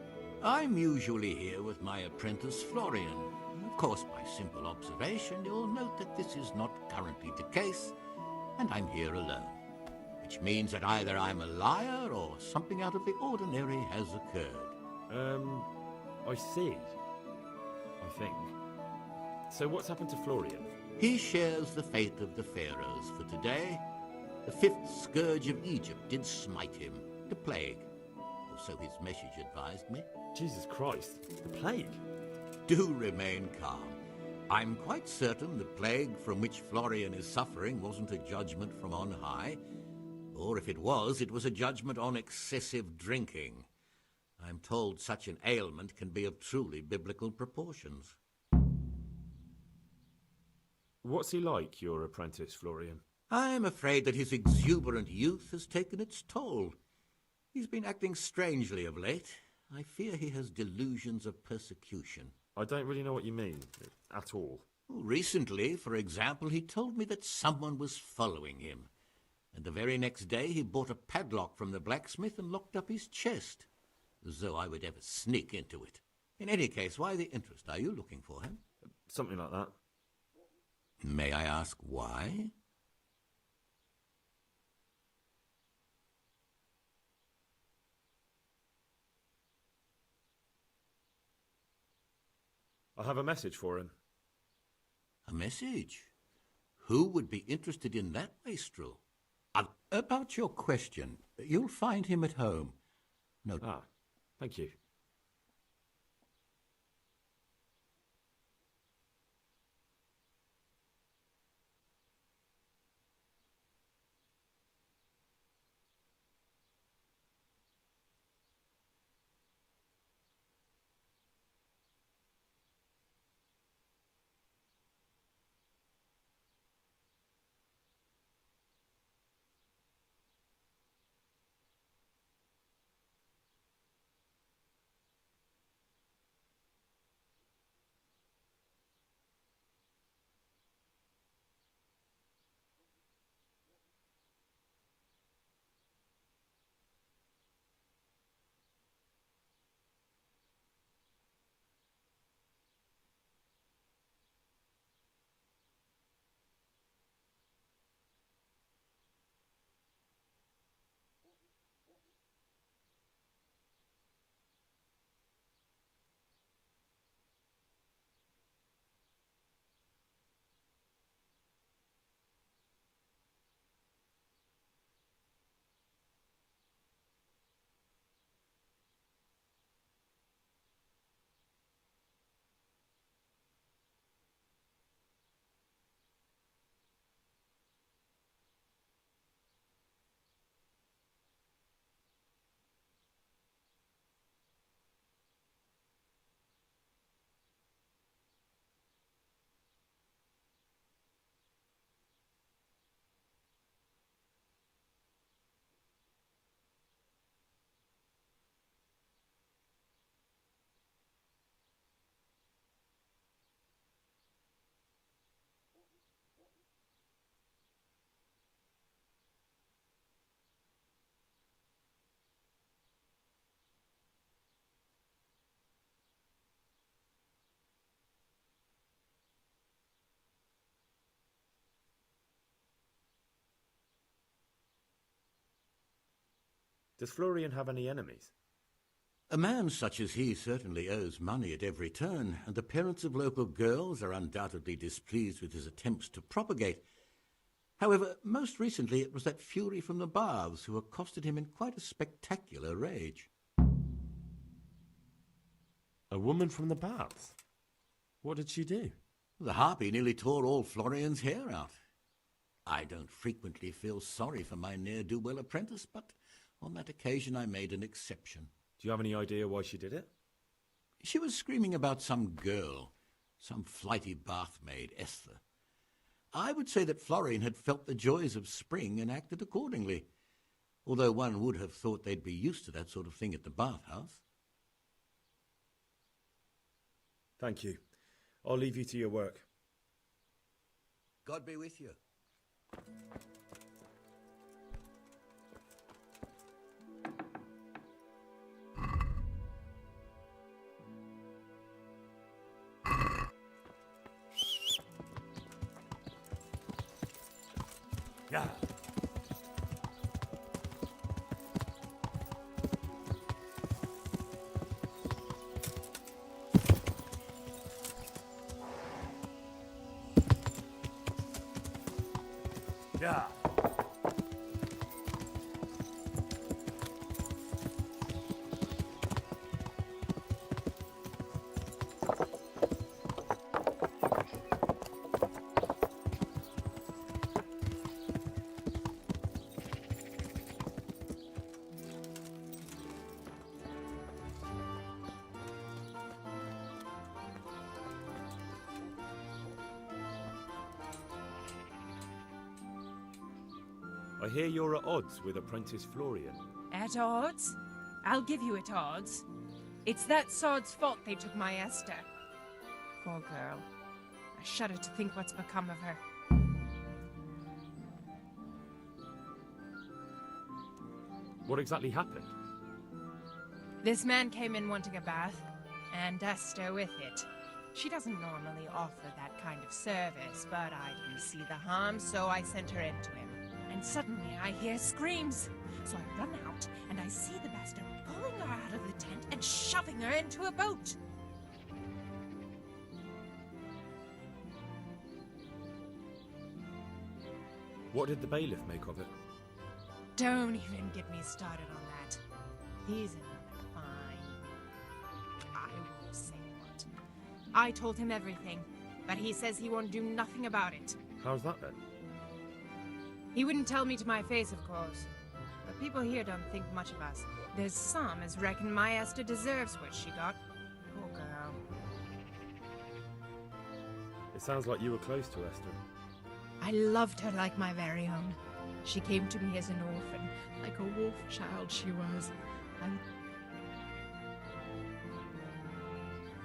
I'm usually here with my apprentice, Florian. Of course, by simple observation, you'll note that this is not currently the case, and I'm here alone. Which means that either I'm a liar or something out of the ordinary has occurred. I see. I think. So what's happened to Florian? He shares the fate of the pharaohs for today. The fifth scourge of Egypt did smite him, the plague. Or so his message advised me. Jesus Christ, the plague? Do remain calm. I'm quite certain the plague from which Florian is suffering wasn't a judgment from on high. Or if it was a judgment on excessive drinking. I'm told such an ailment can be of truly biblical proportions. What's he like, your apprentice, Florian? I'm afraid that his exuberant youth has taken its toll. He's been acting strangely of late. I fear he has delusions of persecution. I don't really know what you mean, at all. Recently, for example, he told me that someone was following him. And the very next day he bought a padlock from the blacksmith and locked up his chest. As though I would ever sneak into it. In any case, why the interest? Are you looking for him? Something like that. May I ask why? I have a message for him. A message? Who would be interested in that wastrel? About your question, you'll find him at home. No. Ah, thank you. Does Florian have any enemies? A man such as he certainly owes money at every turn, and the parents of local girls are undoubtedly displeased with his attempts to propagate. However, most recently it was that fury from the baths who accosted him in quite a spectacular rage. A woman from the baths? What did she do? The harpy nearly tore all Florian's hair out. I don't frequently feel sorry for my ne'er-do-well apprentice, but on that occasion I made an exception. Do you have any idea why she did it? She was screaming about some girl, some flighty bath-maid, Esther. I would say that Florian had felt the joys of spring and acted accordingly, although one would have thought they'd be used to that sort of thing at the bathhouse. Thank you. I'll leave you to your work. God be with you. Yeah. Yeah. I hear you're at odds with apprentice Florian. At odds? I'll give you at odds. It's that sod's fault they took my Esther. Poor girl. I shudder to think what's become of her. What exactly happened? This man came in wanting a bath, and Esther with it. She doesn't normally offer that kind of service, but I didn't see the harm, so I sent her in to him. And suddenly I hear screams. So I run out, and I see the bastard pulling her out of the tent and shoving her into a boat. What did the bailiff make of it? Don't even get me started on that. He's in a fine. I won't say what. I told him everything, but he says he won't do nothing about it. How's that then? He wouldn't tell me to my face, of course. But people here don't think much of us. There's some as reckon my Esther deserves what she got. Poor girl. It sounds like you were close to Esther. I loved her like my very own. She came to me as an orphan, like a wolf child she was.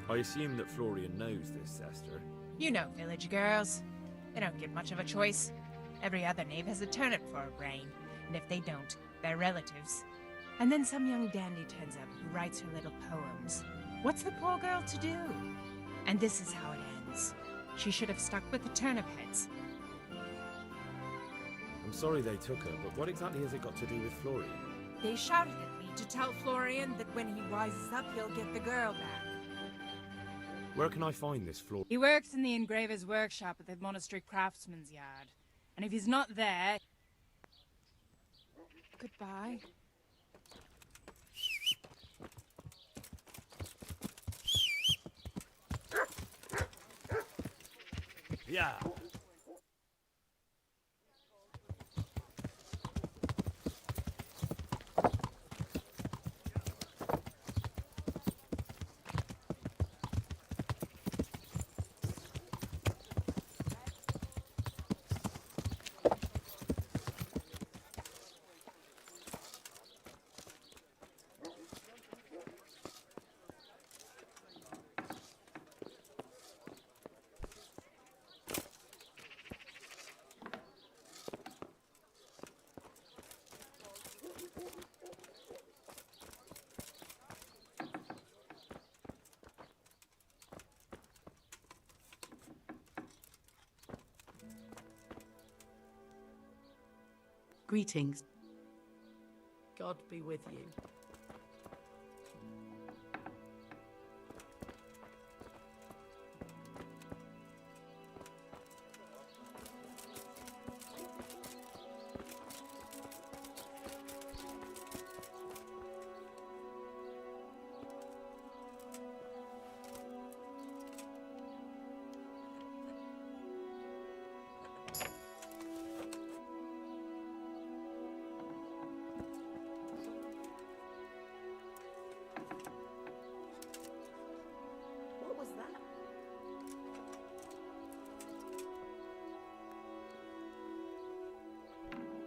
I assume that Florian knows this, Esther. You know village girls. They don't get much of a choice. Every other knave has a turnip for a brain, and if they don't, they're relatives. And then some young dandy turns up who writes her little poems. What's the poor girl to do? And this is how it ends. She should have stuck with the turnip heads. I'm sorry they took her, but what exactly has it got to do with Florian? They shouted at me to tell Florian that when he rises up, he'll get the girl back. Where can I find this Florian? He works in the engraver's workshop at the monastery craftsman's yard. And if he's not there... Goodbye. Yeah. Greetings. God be with you.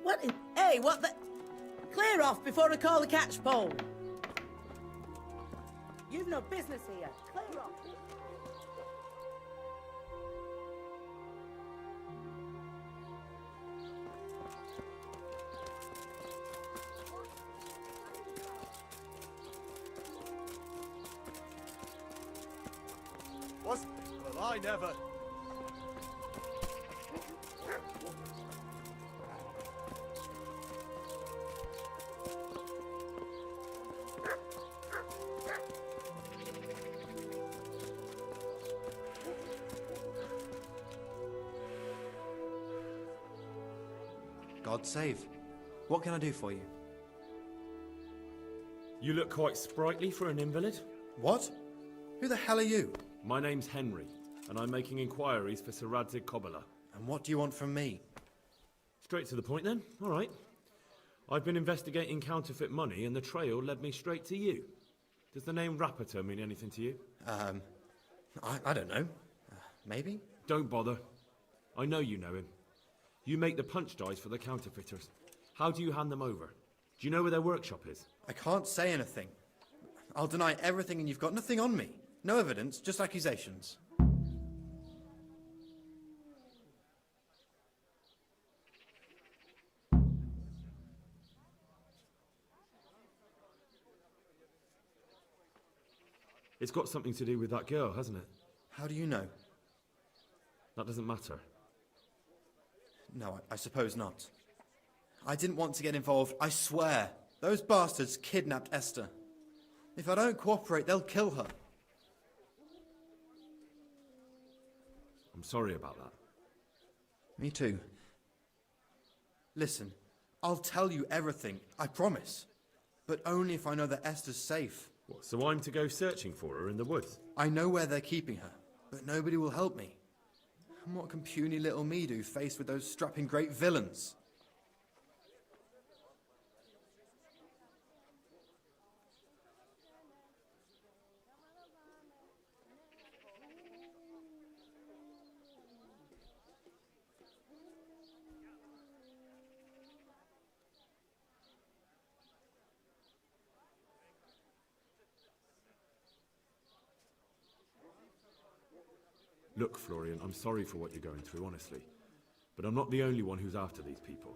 What in... Hey, what the... Clear off before I call the catch pole. You've no business here. Clear off. What? Well, I never... God save. What can I do for you? You look quite sprightly for an invalid. What? Who the hell are you? My name's Henry, and I'm making inquiries for Sir Radzig Kobyla. And what do you want from me? Straight to the point then. All right. I've been investigating counterfeit money, and the trail led me straight to you. Does the name Rapiter mean anything to you? I don't know. Maybe? Don't bother. I know you know him. You make the punch dice for the counterfeiters. How do you hand them over? Do you know where their workshop is? I can't say anything. I'll deny everything and you've got nothing on me. No evidence, just accusations. It's got something to do with that girl, hasn't it? How do you know? That doesn't matter. No, I suppose not. I didn't want to get involved, I swear. Those bastards kidnapped Esther. If I don't cooperate, they'll kill her. I'm sorry about that. Me too. Listen, I'll tell you everything, I promise. But only if I know that Esther's safe. What, so I'm to go searching for her in the woods? I know where they're keeping her, but nobody will help me. And what can puny little me do faced with those strapping great villains? Look, Florian, I'm sorry for what you're going through, honestly. But I'm not the only one who's after these people.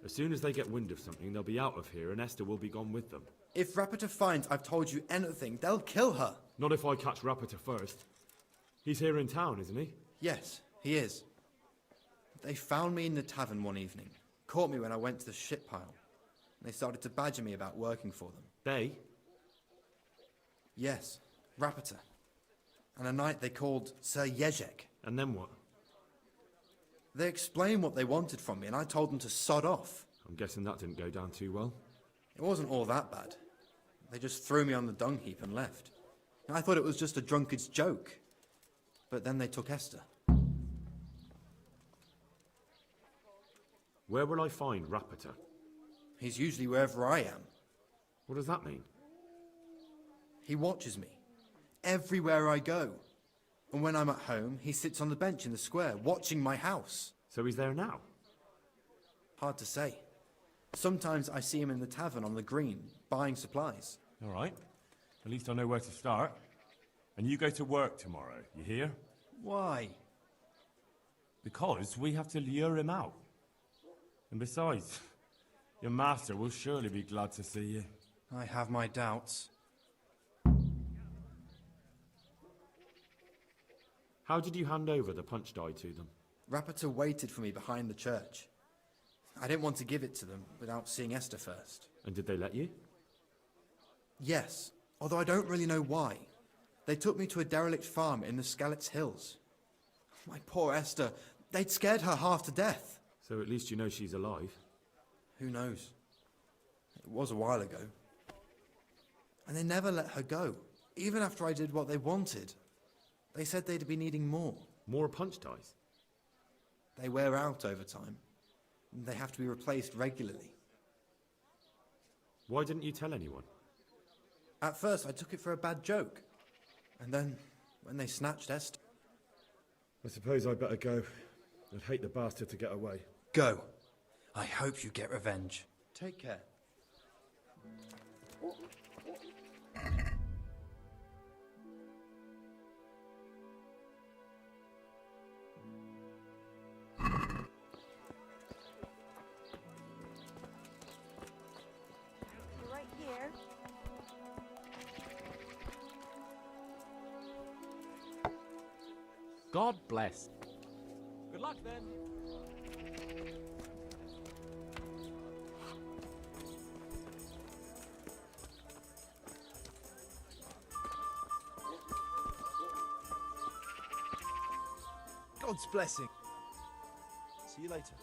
As soon as they get wind of something, they'll be out of here and Esther will be gone with them. If Rapiter finds I've told you anything, they'll kill her. Not if I catch Rapiter first. He's here in town, isn't he? Yes, he is. They found me in the tavern one evening, caught me when I went to the ship pile. And they started to badger me about working for them. They? Yes, Rapiter. And a knight they called Sir Jezek. And then what? They explained what they wanted from me, and I told them to sod off. I'm guessing that didn't go down too well. It wasn't all that bad. They just threw me on the dung heap and left. And I thought it was just a drunkard's joke. But then they took Esther. Where will I find Rapiter? He's usually wherever I am. What does that mean? He watches me. Everywhere I go. And when I'm at home, he sits on the bench in the square, watching my house. So he's there now? Hard to say. Sometimes I see him in the tavern on the green, buying supplies. All right. At least I know where to start. And you go to work tomorrow, you hear? Why? Because we have to lure him out. And besides, your master will surely be glad to see you. I have my doubts. How did you hand over the punch die to them? Rapiter waited for me behind the church. I didn't want to give it to them without seeing Esther first. And did they let you? Yes, although I don't really know why. They took me to a derelict farm in the Skalitz Hills. My poor Esther, they'd scared her half to death. So at least you know she's alive. Who knows? It was a while ago. And they never let her go, even after I did what they wanted. They said they'd be needing more. More punch dies? They wear out over time. They have to be replaced regularly. Why didn't you tell anyone? At first, I took it for a bad joke. And then, when they snatched Esther... I suppose I'd better go. I'd hate the bastard to get away. Go. I hope you get revenge. Take care. Right here. God bless. Good luck then. God's blessing. See you later.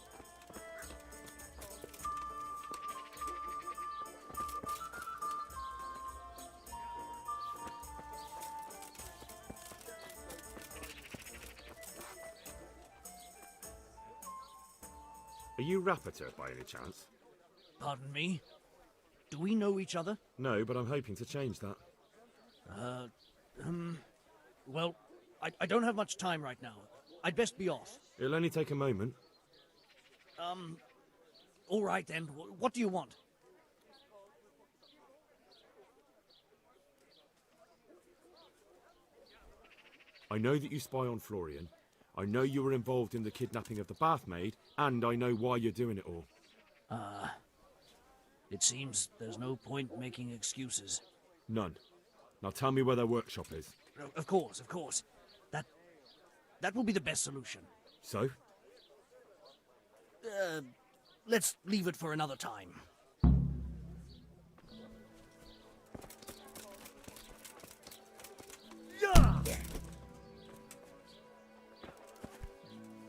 Are you Rapiter, by any chance? Pardon me? Do we know each other? No, but I'm hoping to change that. Well, I don't have much time right now. I'd best be off. It'll only take a moment. All right then. What do you want? I know that you spy on Florian. I know you were involved in the kidnapping of the bathmaid, and I know why you're doing it all. It seems there's no point making excuses. None. Now tell me where their workshop is. Of course, of course. That will be the best solution. So? Let's leave it for another time.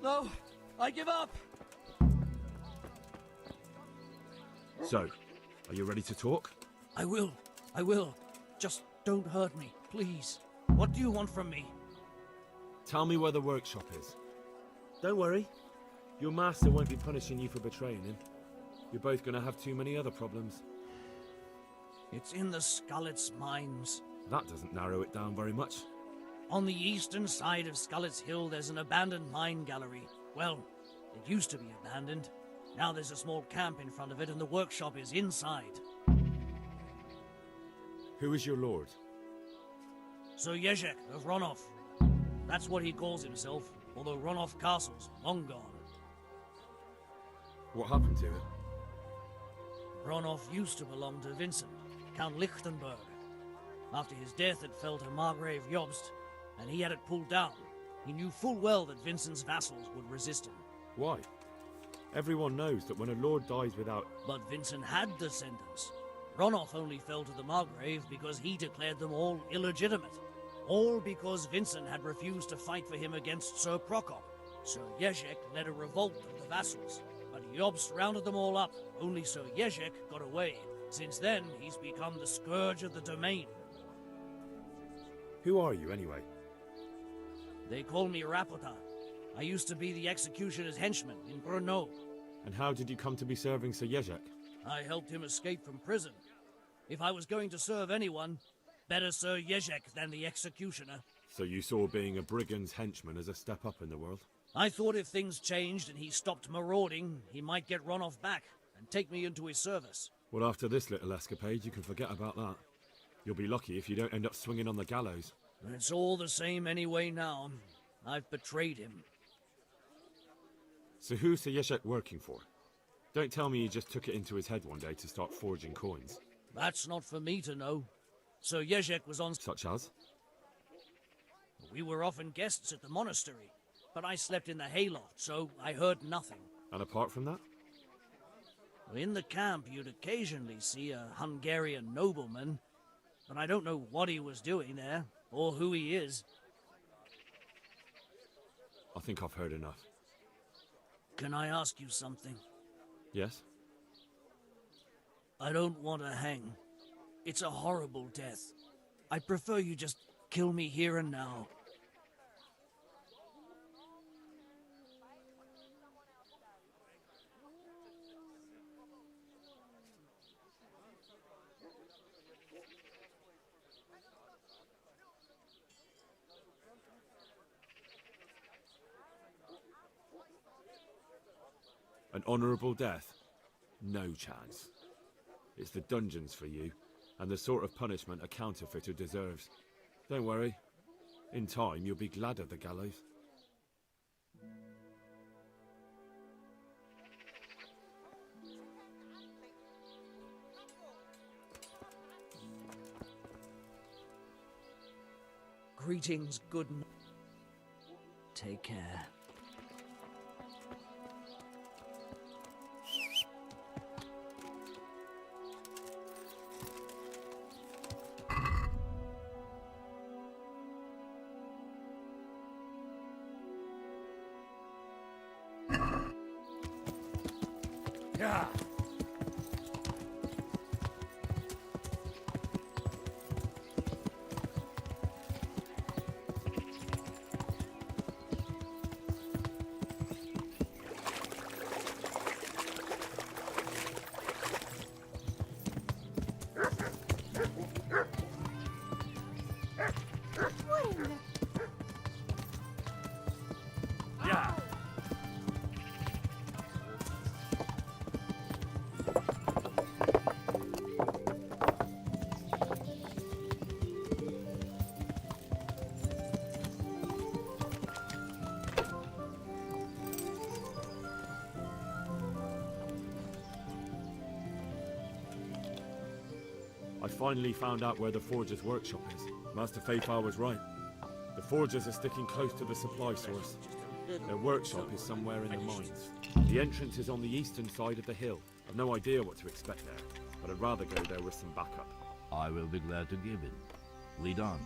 No, I give up. So, are you ready to talk? I will. Just don't hurt me, please. What do you want from me? Tell me where the workshop is. Don't worry. Your master won't be punishing you for betraying him. You're both gonna have too many other problems. It's in the Skullet's mines. That doesn't narrow it down very much. On the eastern side of Skullet's Hill, there's an abandoned mine gallery. Well, it used to be abandoned. Now there's a small camp in front of it, and the workshop is inside. Who is your lord? Sir Jezek of Ronov. That's what he calls himself, although Ronov Castle's long gone. What happened to it? Ronov used to belong to Vincent, Count Lichtenberg. After his death, it fell to Margrave Jobst, and he had it pulled down. He knew full well that Vincent's vassals would resist him. Why? Everyone knows that when a lord dies without... But Vincent had descendants. Ronov only fell to the Margrave because he declared them all illegitimate. All because Vincent had refused to fight for him against Sir Prokop. Sir Jezek led a revolt of the vassals, but Jobst rounded them all up. Only Sir Jezek got away. Since then, he's become the scourge of the domain. Who are you, anyway? They call me Rapota. I used to be the executioner's henchman in Brno. And how did you come to be serving Sir Jezek? I helped him escape from prison. If I was going to serve anyone, better Sir Jezek than the executioner. So you saw being a brigand's henchman as a step up in the world? I thought if things changed and he stopped marauding, he might get Ronov back and take me into his service. Well, after this little escapade, you can forget about that. You'll be lucky if you don't end up swinging on the gallows. It's all the same anyway now. I've betrayed him. So who's Sir Jezek working for? Don't tell me he just took it into his head one day to start forging coins. That's not for me to know. Sir Jezek was on... Such as? We were often guests at the monastery, but I slept in the hayloft, so I heard nothing. And apart from that? In the camp, you'd occasionally see a Hungarian nobleman, but I don't know what he was doing there, or who he is. I think I've heard enough. Can I ask you something? Yes? I don't want to hang. It's a horrible death. I prefer you just kill me here and now. An honourable death? No chance. It's the dungeons for you, and the sort of punishment a counterfeiter deserves. Don't worry. In time, you'll be glad of the gallows. Greetings, good night. Take care. Yeah. I finally found out where the Forger's workshop is. Master Faithfar was right. The Forgers are sticking close to the supply source. Their workshop is somewhere in the mines. The entrance is on the eastern side of the hill. I've no idea what to expect there, but I'd rather go there with some backup. I will be glad to give it. Lead on.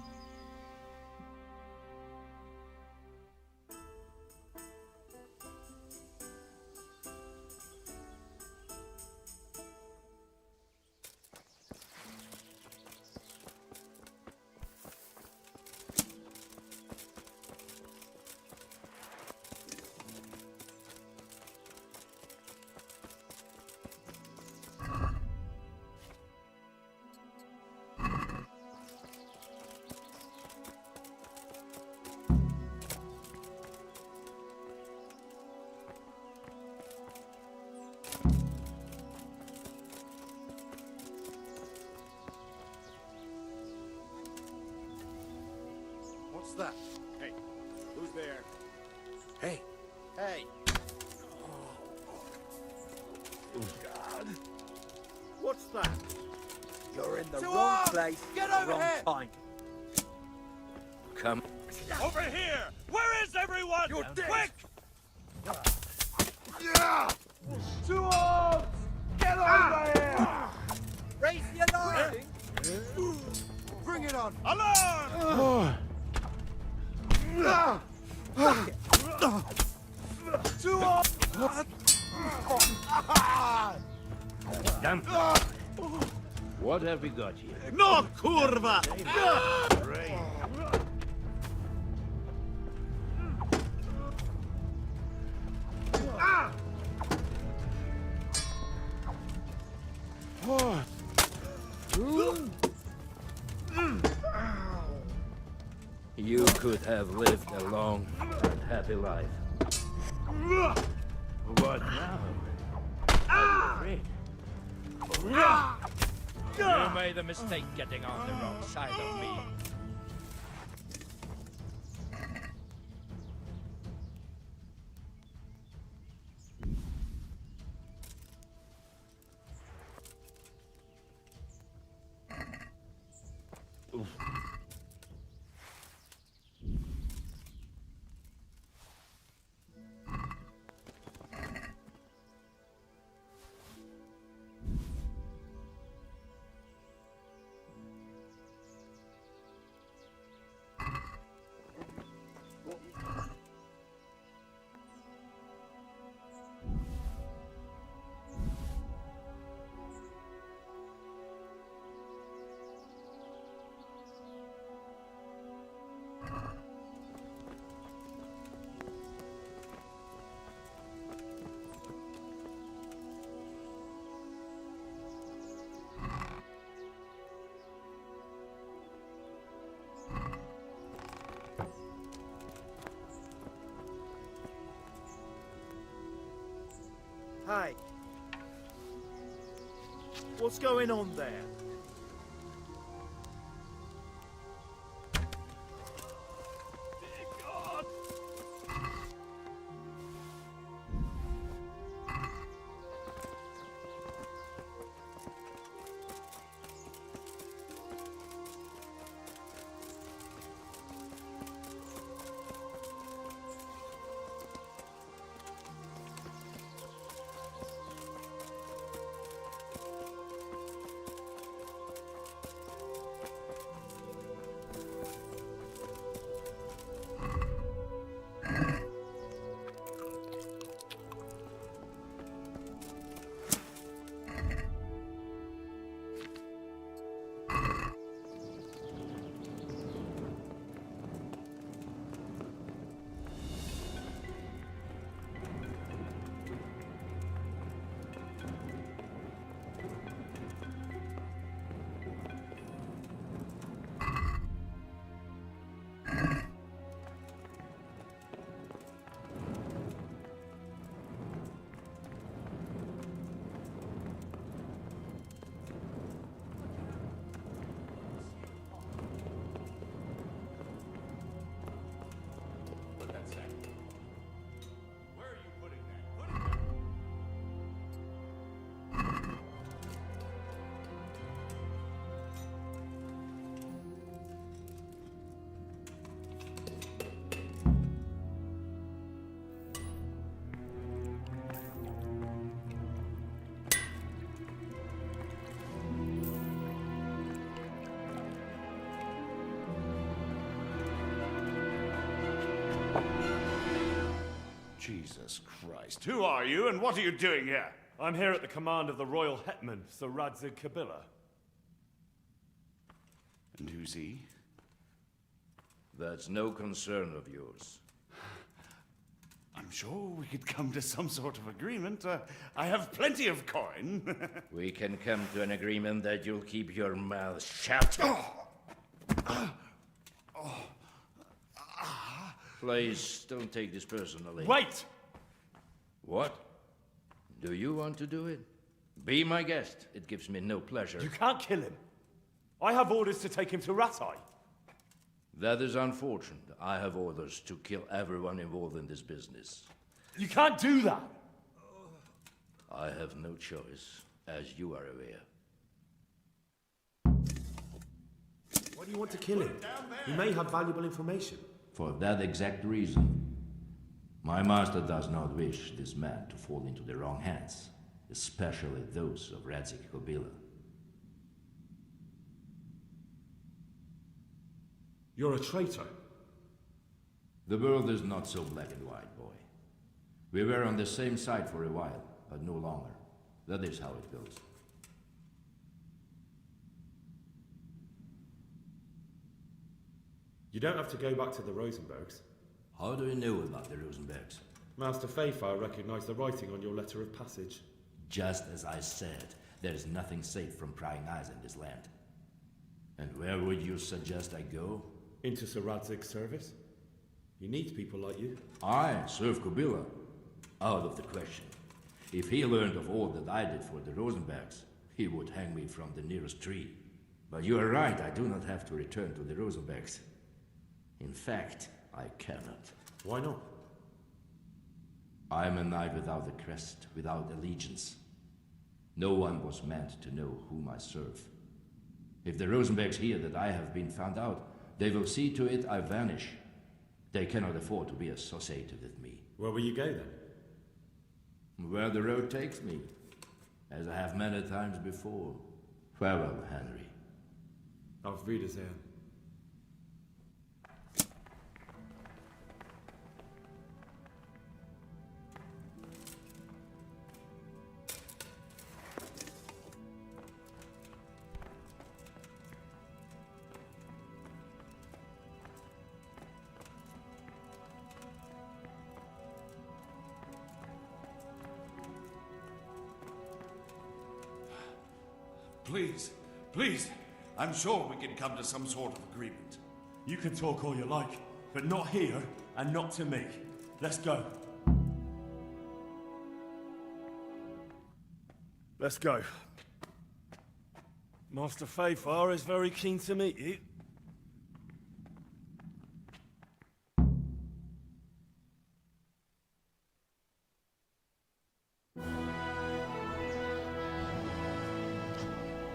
What's that? Hey, who's there? Hey. Hey. Oh, God. What's that? You're in the To wrong arms! place Get at over the wrong here! time. Come. Over here! Where is everyone? You're dead. Quick! Yeah! To arms! Get over here! Raise the alarm! Bring it on! Alarm! To arms! Damn. What have we got here? No, kurva! You could have lived a long and happy life. What now? Are you afraid? You made a mistake getting on the wrong side of me. Hey. What's going on there? Jesus Christ. Who are you and what are you doing here? I'm here at the command of the royal hetman, Sir Radzig Kabila. And who's he? That's no concern of yours. I'm sure we could come to some sort of agreement. I have plenty of coin. We can come to an agreement that you'll keep your mouth shut. Please, don't take this personally. Wait! What? Do you want to do it? Be my guest. It gives me no pleasure. You can't kill him. I have orders to take him to Rattay. That is unfortunate. I have orders to kill everyone involved in this business. You can't do that! I have no choice, as you are aware. Why do you want to kill him? He may have valuable information. For that exact reason. My master does not wish this man to fall into the wrong hands, especially those of Radzig Kobyla. You're a traitor. The world is not so black and white, boy. We were on the same side for a while, but no longer. That is how it goes. You don't have to go back to the Rosenbergs. How do you know about the Rosenbergs? Master Fayfire recognized the writing on your letter of passage. Just as I said, there is nothing safe from prying eyes in this land. And where would you suggest I go? Into Sir Radzig's service. He needs people like you. I serve Kobyla. Out of the question. If he learned of all that I did for the Rosenbergs, he would hang me from the nearest tree. But you are right, I do not have to return to the Rosenbergs. In fact, I cannot. Why not? I am a knight without a crest, without allegiance. No one was meant to know whom I serve. If the Rosenbergs hear that I have been found out, they will see to it I vanish. They cannot afford to be associated with me. Where will you go then? Where the road takes me, as I have many times before. Farewell, Henry. Auf Wiedersehen. Please, please, I'm sure we can come to some sort of agreement. You can talk all you like, but not here and not to me. Let's go. Let's go. Master Fayfire is very keen to meet you.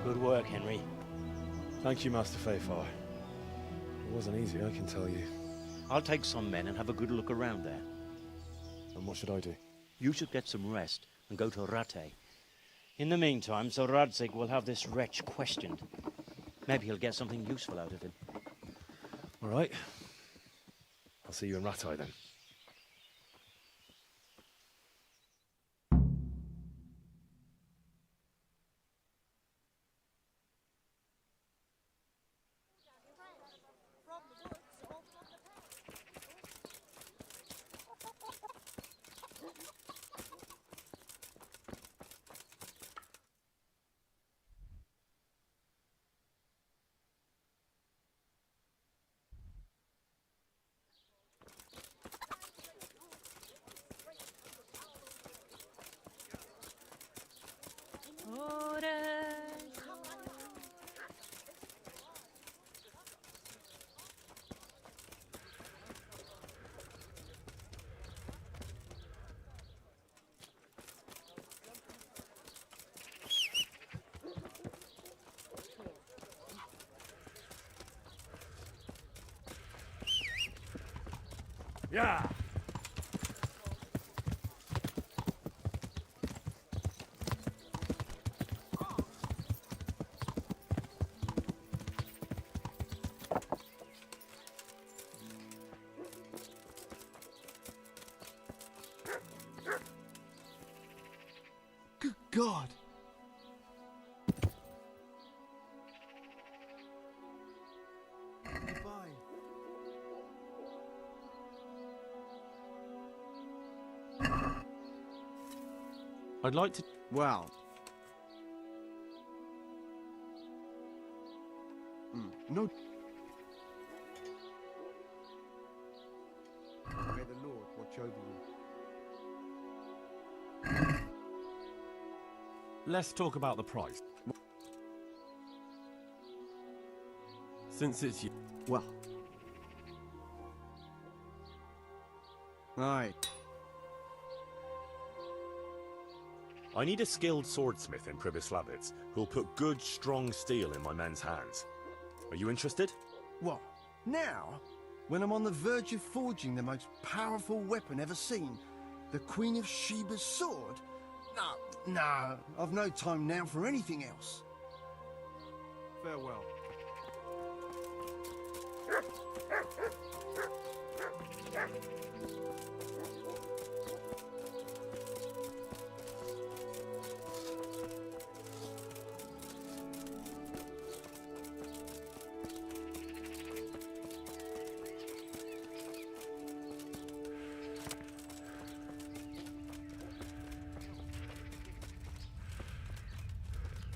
Good work, Henry. Thank you, Master Fayfire. It wasn't easy, I can tell you. I'll take some men and have a good look around there. And what should I do? You should get some rest and go to Rattay. In the meantime, Sir Radzig will have this wretch questioned. Maybe he'll get something useful out of him. All right. I'll see you in Rattay then. Yeah! God! Goodbye. I'd like to... Well. No. May the Lord watch over you. Let's talk about the price. Since it's you. Well. Aye. I need a skilled swordsmith in Pribyslavitz who'll put good, strong steel in my men's hands. Are you interested? What? Now? When I'm on the verge of forging the most powerful weapon ever seen? The Queen of Sheba's sword? No, I've no time now for anything else. Farewell.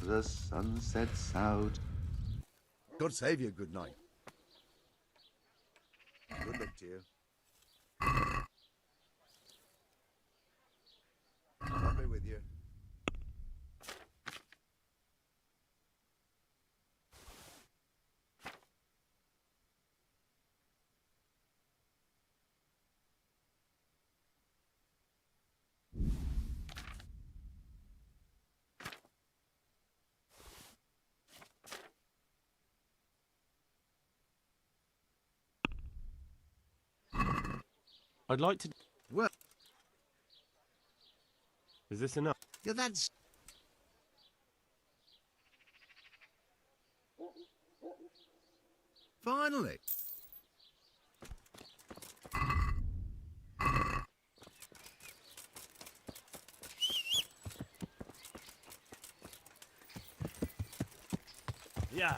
The sun sets out. God save you, good night. Good luck to you. I'll be with you. I'd like to... Well... Is this enough? Yeah, that's... Finally. Yeah.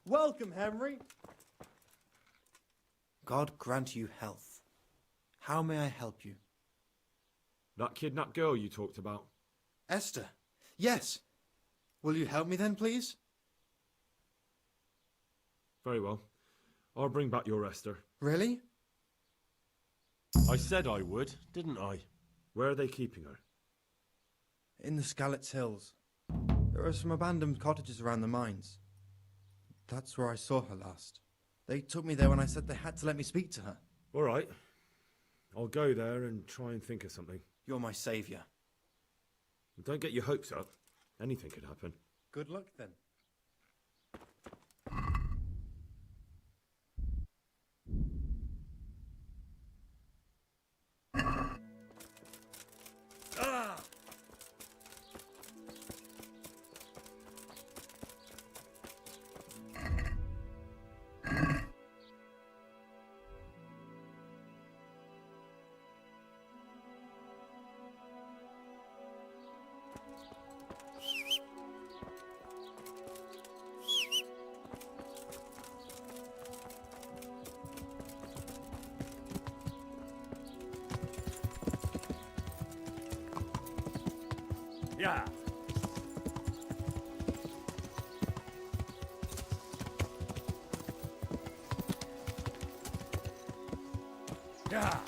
Welcome, Henry. God grant you health. How may I help you? That kidnapped girl you talked about. Esther. Yes. Will you help me then, please? Very well. I'll bring back your Esther. Really? I said I would, didn't I? Where are they keeping her? In the Skalitz Hills. There are some abandoned cottages around the mines. That's where I saw her last. They took me there when I said they had to let me speak to her. All right. I'll go there and try and think of something. You're my saviour. Don't get your hopes up. Anything could happen. Good luck then. Yeah. Yeah.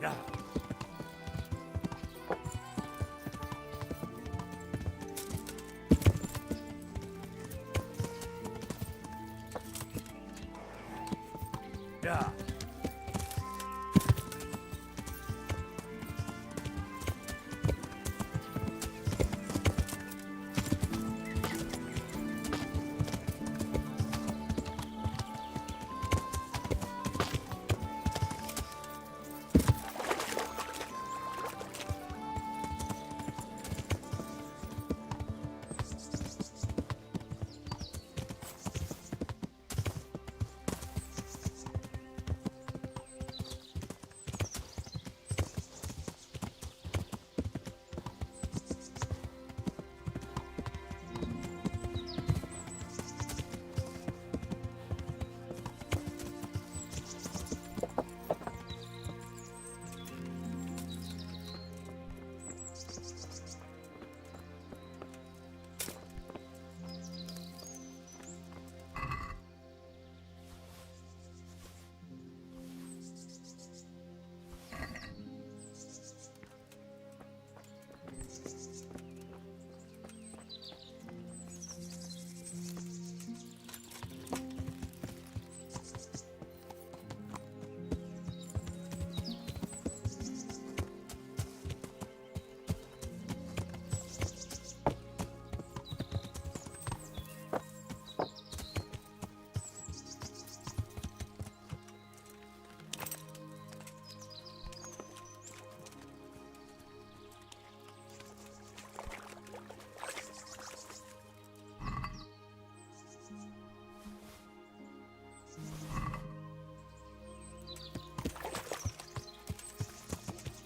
Yeah. Yeah.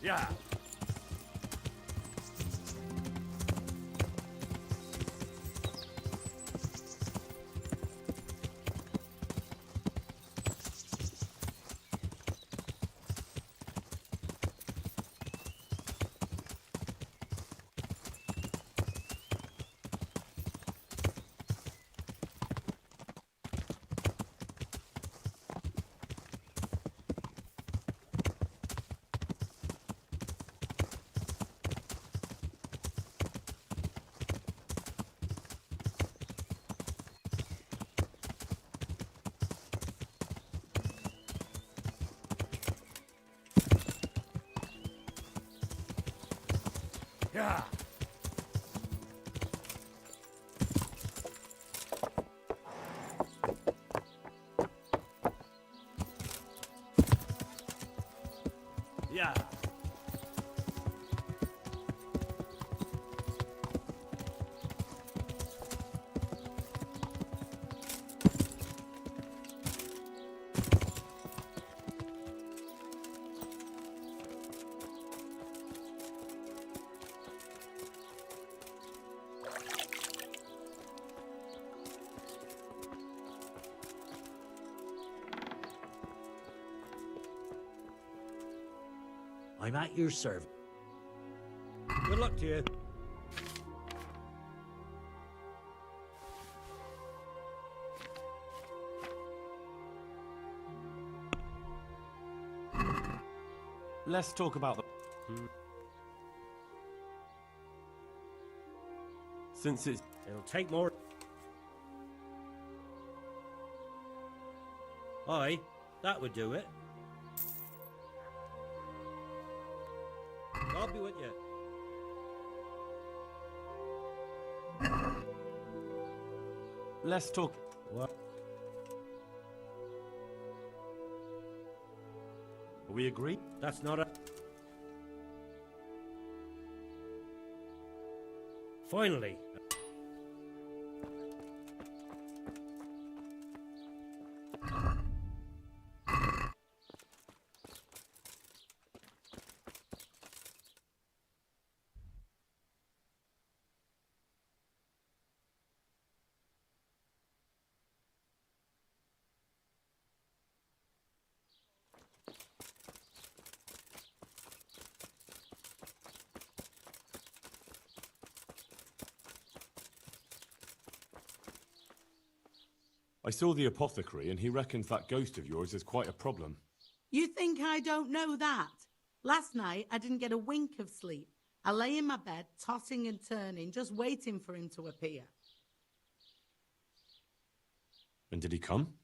Yeah. Yeah. Yeah. I'm at your service. Good luck to you. Let's talk about the... Since it's... It'll take more. Aye, that would do it. I'll be with you. Let's talk... What? We agree? That's not a... Finally. I saw the apothecary and he reckons that ghost of yours is quite a problem. You think I don't know that? Last night, I didn't get a wink of sleep. I lay in my bed, tossing and turning, just waiting for him to appear. And did he come?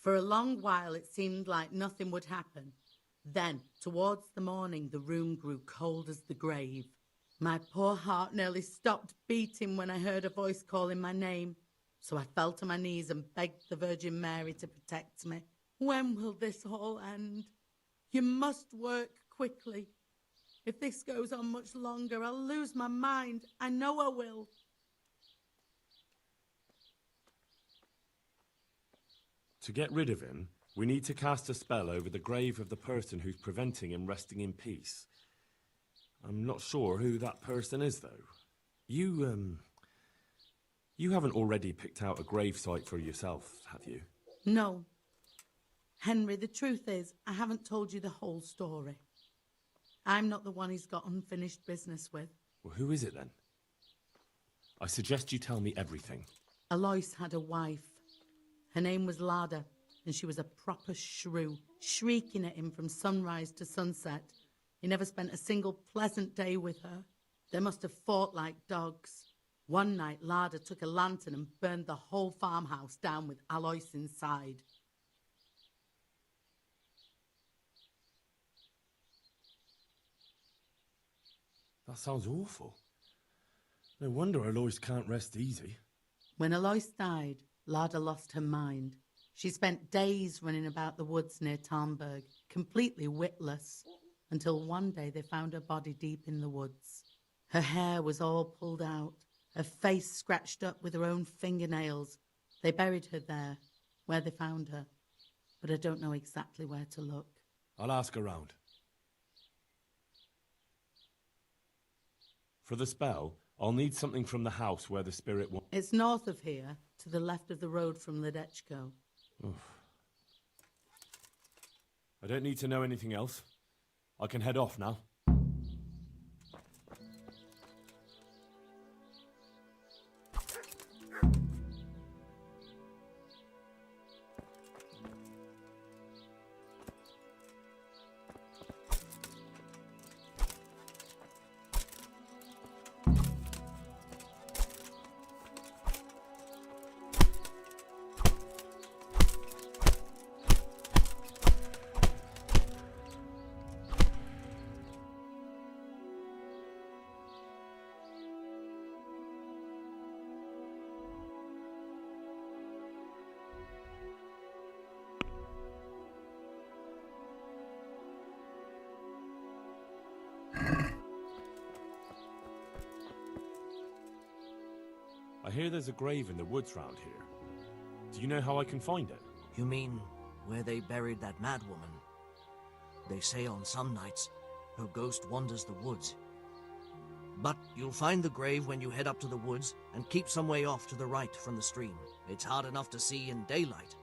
For a long while, it seemed like nothing would happen. Then, towards the morning, the room grew cold as the grave. My poor heart nearly stopped beating when I heard a voice calling my name. So I fell to my knees and begged the Virgin Mary to protect me. When will this all end? You must work quickly. If this goes on much longer, I'll lose my mind. I know I will. To get rid of him, we need to cast a spell over the grave of the person who's preventing him resting in peace. I'm not sure who that person is, though. You haven't already picked out a gravesite for yourself, have you? No. Henry, the truth is, I haven't told you the whole story. I'm not the one he's got unfinished business with. Well, who is it then? I suggest you tell me everything. Alois had a wife. Her name was Lada, and she was a proper shrew, shrieking at him from sunrise to sunset. He never spent a single pleasant day with her. They must have fought like dogs. One night, Lada took a lantern and burned the whole farmhouse down with Alois inside. That sounds awful. No wonder Alois can't rest easy. When Alois died, Lada lost her mind. She spent days running about the woods near Tarnberg, completely witless, until one day they found her body deep in the woods. Her hair was all pulled out, her face scratched up with her own fingernails. They buried her there, where they found her, but I don't know exactly where to look. I'll ask around. For the spell, I'll need something from the house where the spirit was. It's north of here, to the left of the road from Ledechko. I don't need to know anything else. I can head off now. I hear there's a grave in the woods round here. Do you know how I can find it? You mean where they buried that madwoman? They say on some nights her ghost wanders the woods. But you'll find the grave when you head up to the woods and keep some way off to the right from the stream. It's hard enough to see in daylight.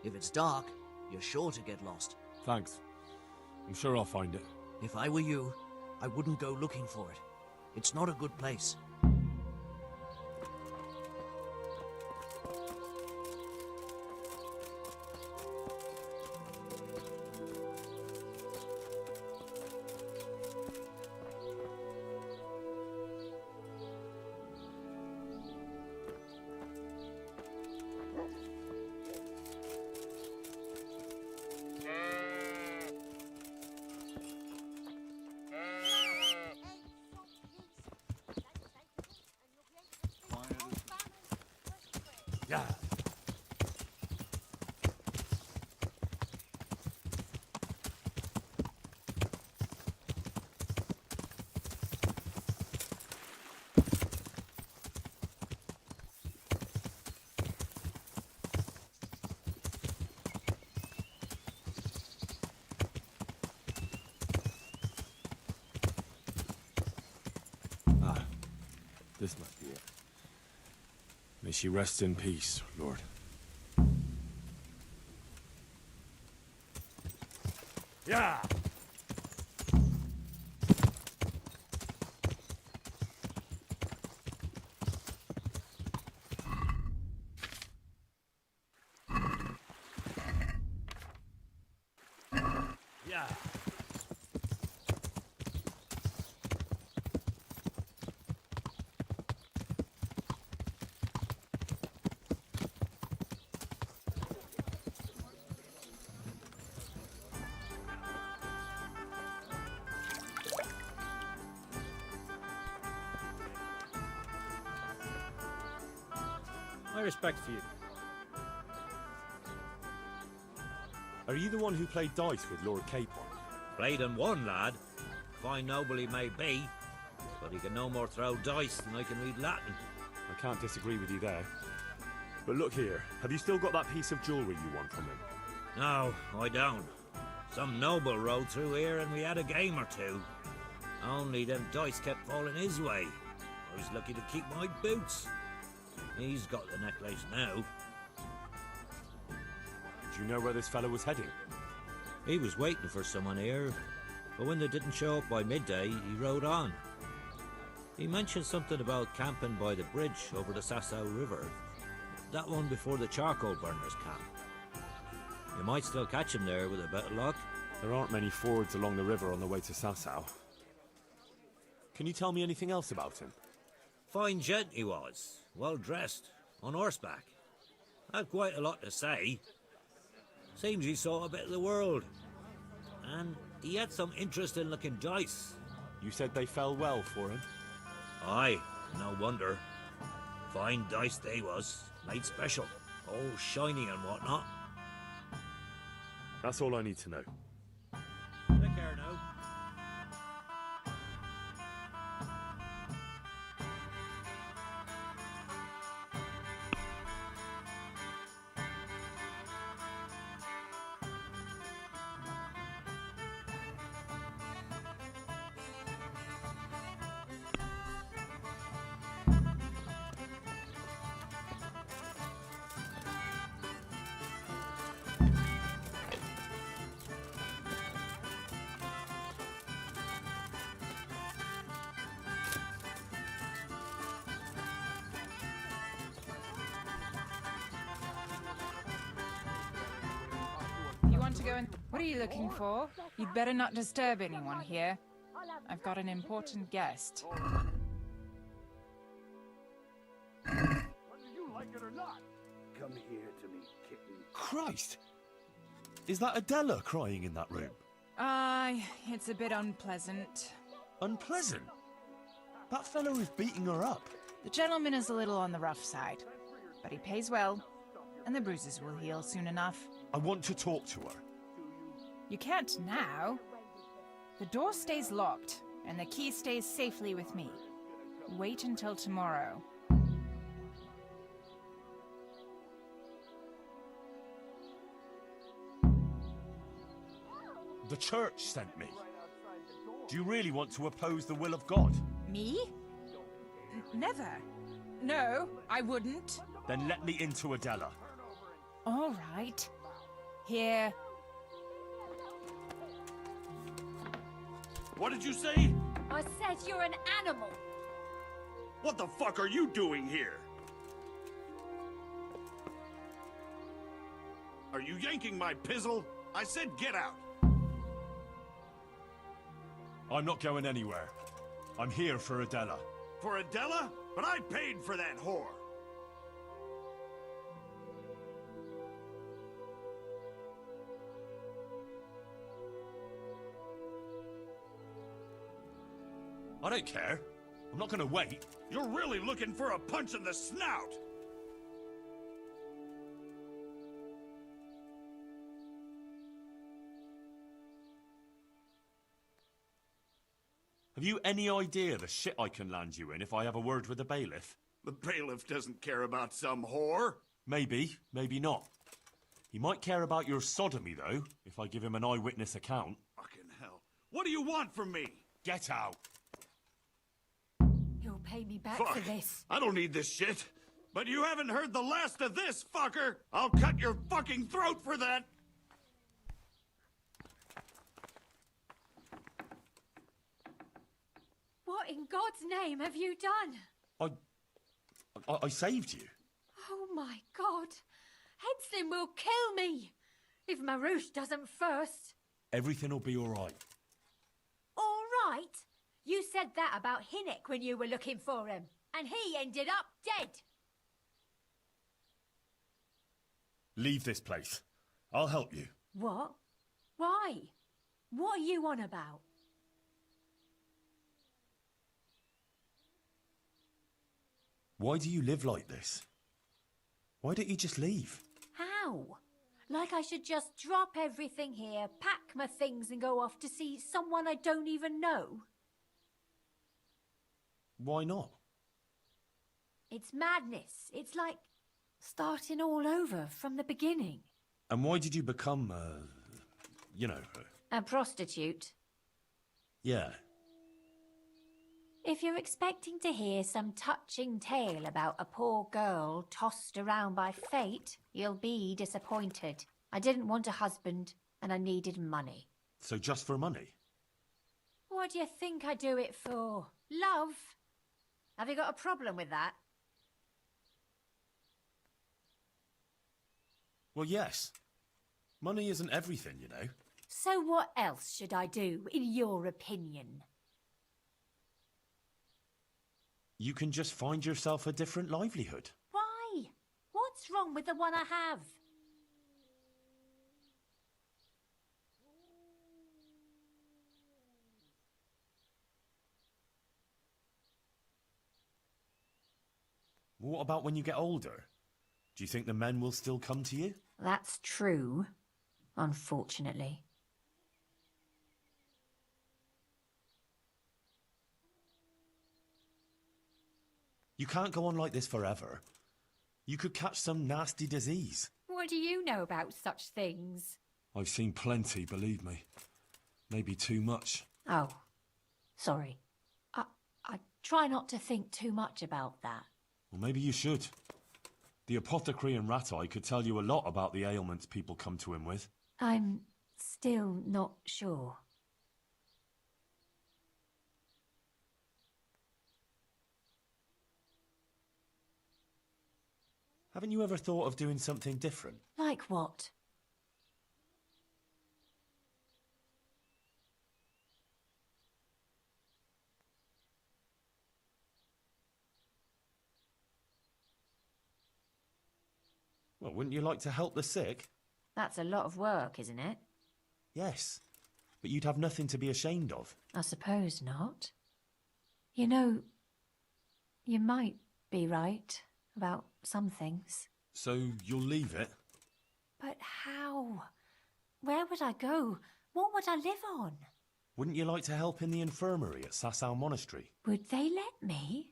If it's dark, you're sure to get lost. Thanks. I'm sure I'll find it. If I were you, I wouldn't go looking for it. It's not a good place. Yeah. This must be it. May she rest in peace, Lord. Yeah! Yeah! respect for you. Are you the one who played dice with Lord Capon? Played and won, lad. Fine noble he may be, but he can no more throw dice than I can read Latin. I can't disagree with you there. But look here, have you still got that piece of jewellery you won from him? No, I don't. Some noble rode through here and we had a game or two. Only them dice kept falling his way. I was lucky to keep my boots. He's got the necklace now. Do you know where this fellow was heading? He was waiting for someone here, but when they didn't show up by midday, he rode on. He mentioned something about camping by the bridge over the Sasau River. That one before the charcoal burners camp. You might still catch him there with a bit of luck. There aren't many fords along the river on the way to Sasau. Can you tell me anything else about him? Fine gent he was, well dressed, on horseback. Had quite a lot to say. Seems he saw a bit of the world. And he had some interesting looking dice. You said they fell well for him? Aye, no wonder. Fine dice they was, made special, all shiny and whatnot. That's all I need to know. Take care now. You want to go in? What are you looking for? You'd better not disturb anyone here. I've got an important guest. Whether you like it or not, come here to me, kitten. Christ! Is that Adela crying in that room? It's a bit unpleasant. Unpleasant? That fellow is beating her up. The gentleman is a little on the rough side, but he pays well, and the bruises will heal soon enough. I want to talk to her. You can't now. The door stays locked, and the key stays safely with me. Wait until tomorrow. The church sent me. Do you really want to oppose the will of God? Me? Never. No, I wouldn't. Then let me into Adela. All right. Here. What did you say? I said you're an animal. What the fuck are you doing here? Are you yanking my pizzle? I said get out. I'm not going anywhere. I'm here for Adela. For Adela? But I paid for that whore. I don't care. I'm not going to wait. You're really looking for a punch in the snout. Have you any idea the shit I can land you in if I have a word with the bailiff? The bailiff doesn't care about some whore. Maybe, maybe not. He might care about your sodomy, though, if I give him an eyewitness account. Fucking hell. What do you want from me? Get out. You'll pay me back Fuck. for this. I don't need this shit. But you haven't heard the last of this, fucker! I'll cut your fucking throat for that! What in God's name have you done? I saved you. Oh my God. Headson will kill me. If Marouche doesn't first. Everything will be all right. All right? You said that about Hinnick when you were looking for him. And he ended up dead. Leave this place. I'll help you. What? Why? What are you on about? Why do you live like this? Why don't you just leave? How? Like I should just drop everything here, pack my things and go off to see someone I don't even know? Why not? It's madness. It's like starting all over from the beginning. And why did you become, A prostitute. Yeah. If you're expecting to hear some touching tale about a poor girl tossed around by fate, you'll be disappointed. I didn't want a husband, and I needed money. So just for money? What do you think I do it for? Love? Have you got a problem with that? Well, yes. Money isn't everything, you know. So what else should I do, in your opinion? You can just find yourself a different livelihood. Why? What's wrong with the one I have? What about when you get older? Do you think the men will still come to you? That's true, unfortunately. You can't go on like this forever. You could catch some nasty disease. What do you know about such things? I've seen plenty, believe me. Maybe too much. Oh, sorry. I try not to think too much about that. Well, maybe you should. The apothecary in Rat-Eye could tell you a lot about the ailments people come to him with. I'm still not sure. Haven't you ever thought of doing something different? Like what? Well, wouldn't you like to help the sick? That's a lot of work, isn't it? Yes, but you'd have nothing to be ashamed of. I suppose not. You know, you might be right about some things. So you'll leave it? But how? Where would I go? What would I live on? Wouldn't you like to help in the infirmary at Sasau Monastery? Would they let me?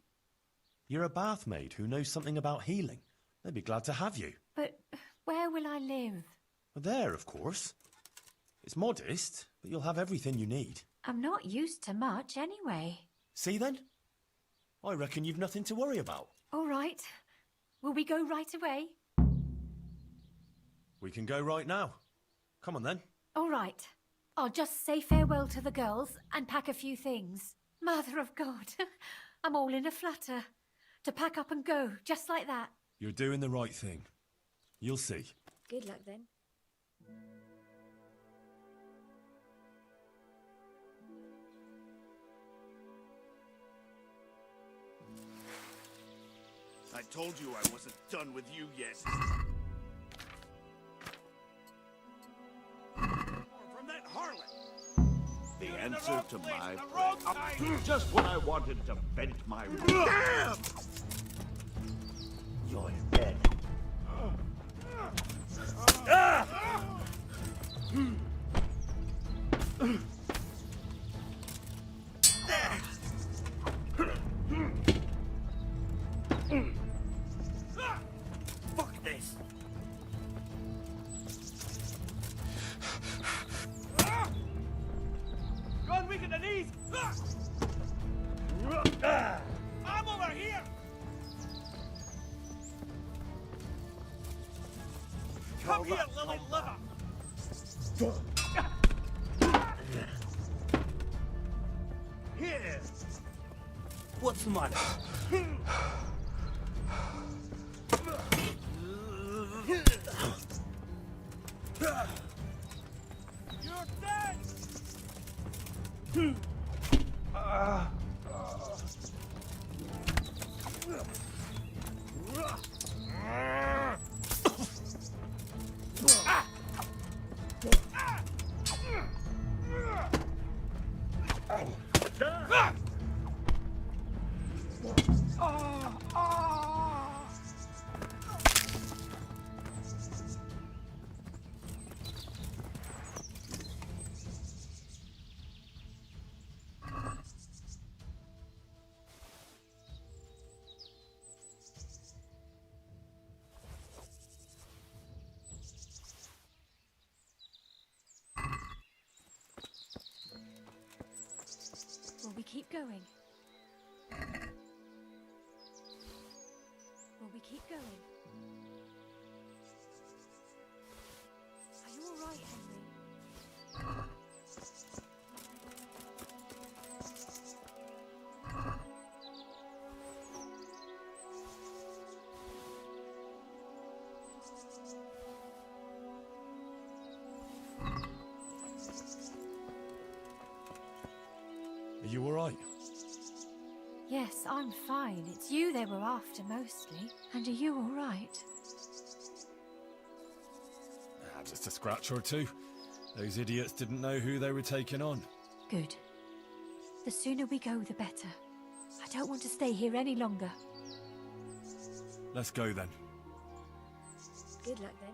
You're a bath maid who knows something about healing. They'd be glad to have you. But where will I live? There, of course. It's modest, but you'll have everything you need. I'm not used to much anyway. See then? I reckon you've nothing to worry about. All right. Will we go right away? We can go right now. Come on then. All right. I'll just say farewell to the girls and pack a few things. Mother of God, I'm all in a flutter. To pack up and go, just like that. You're doing the right thing. You'll see. Good luck then. I told you I wasn't done with you yet. From that harlot. The answer to my prayer. Just when I wanted to vent my wrath. You're dead. Fuck this. Go on, weaken the knees! I'm over here! Come here, lily liver! Here! What's the matter? You're dead! going? Will we keep going? Are you all right, Henry? Are you alright? Yes, I'm fine. It's you they were after mostly. And are you all right? Just a scratch or two. Those idiots didn't know who they were taking on. Good. The sooner we go, the better. I don't want to stay here any longer. Let's go then. Good luck then.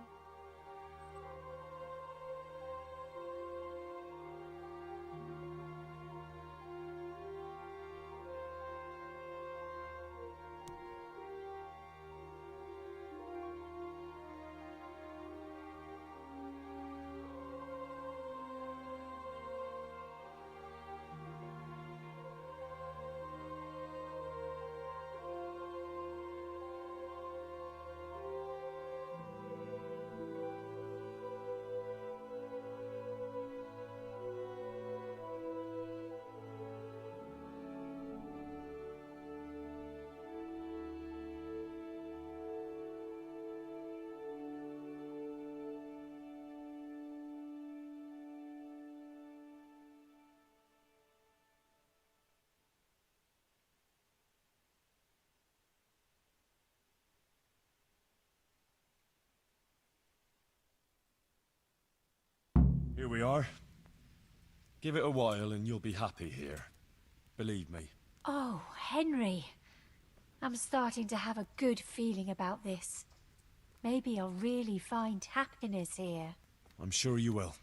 Here we are. Give it a while and you'll be happy here. Believe me. Oh, Henry. I'm starting to have a good feeling about this. Maybe I'll really find happiness here. I'm sure you will.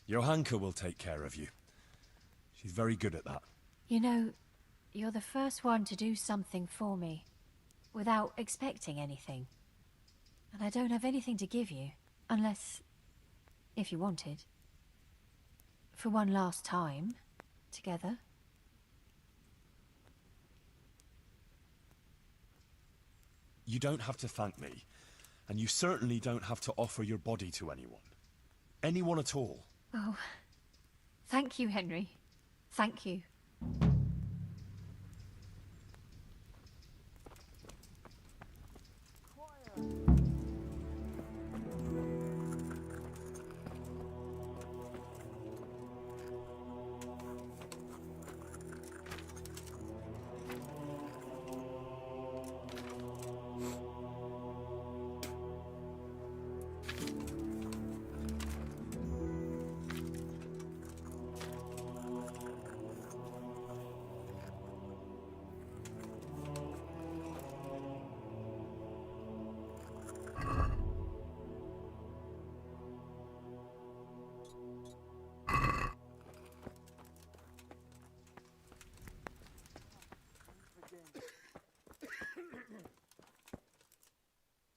Johanka will take care of you. She's very good at that. You know, you're the first one to do something for me, without expecting anything. And I don't have anything to give you, unless, if you wanted. For one last time, together. You don't have to thank me, and you certainly don't have to offer your body to anyone. Anyone at all. Oh, thank you, Henry. Thank you.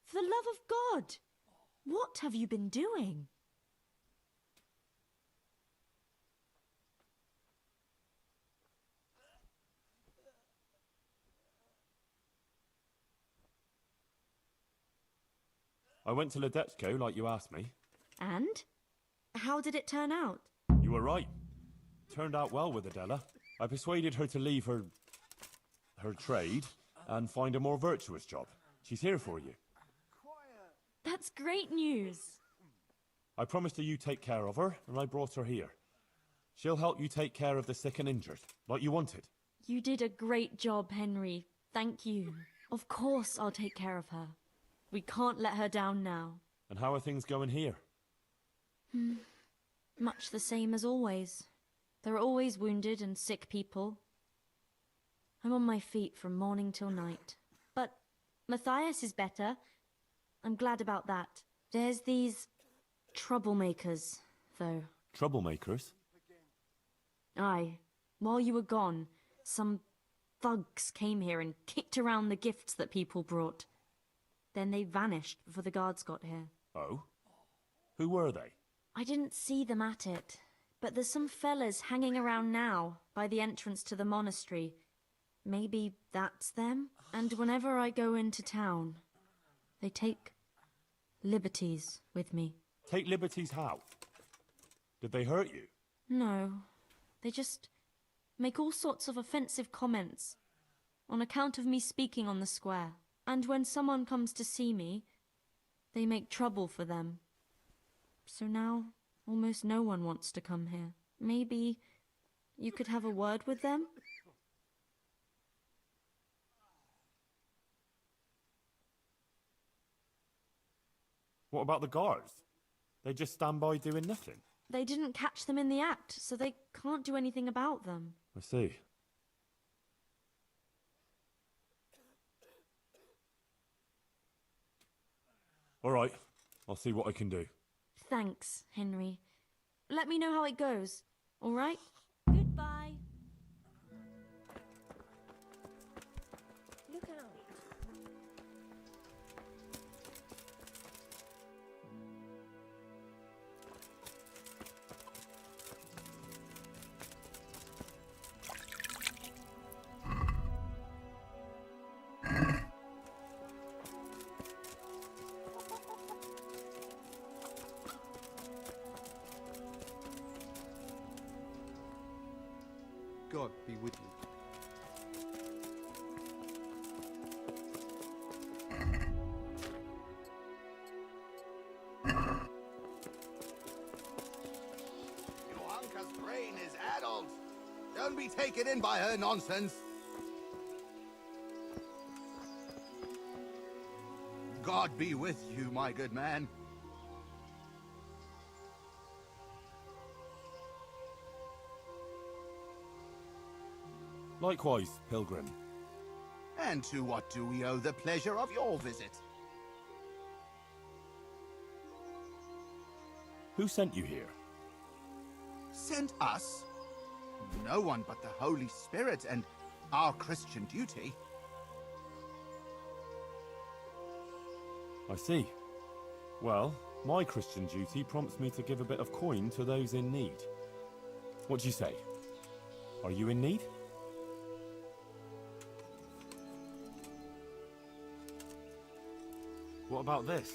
For the love of God! What have you been doing? I went to Ledetsko like you asked me. And? How did it turn out? You were right. Turned out well with Adela. I persuaded her to leave her trade and find a more virtuous job. She's here for you. That's great news. I promised her you take care of her, and I brought her here. She'll help you take care of the sick and injured, like you wanted. You did a great job, Henry. Thank you. Of course I'll take care of her. We can't let her down now. And how are things going here? Much the same as always. There are always wounded and sick people. I'm on my feet from morning till night. But Matthias is better. I'm glad about that. There's these troublemakers, though. Troublemakers? Aye. While you were gone, some thugs came here and kicked around the gifts that people brought. Then they vanished before the guards got here. Oh? Who were they? I didn't see them at it, But there's some fellas hanging around now, by the entrance to the monastery. Maybe that's them? And whenever I go into town, they take liberties with me. Take liberties how? Did they hurt you? No. They just make all sorts of offensive comments on account of me speaking on the square. And when someone comes to see me, they make trouble for them. So now, almost no one wants to come here. Maybe you could have a word with them? What about the guards? They just stand by doing nothing. They didn't catch them in the act, so they can't do anything about them. I see. All right, I'll see what I can do. Thanks, Henry. Let me know how it goes, all right? Goodbye. Look out. God be with you. Johanka's brain is addled. Don't be taken in by her nonsense. God be with you, my good man. Likewise, pilgrim. And to what do we owe the pleasure of your visit? Who sent you here? Sent us? No one but the Holy Spirit and our Christian duty. I see. Well, my Christian duty prompts me to give a bit of coin to those in need. What do you say? Are you in need? What about this?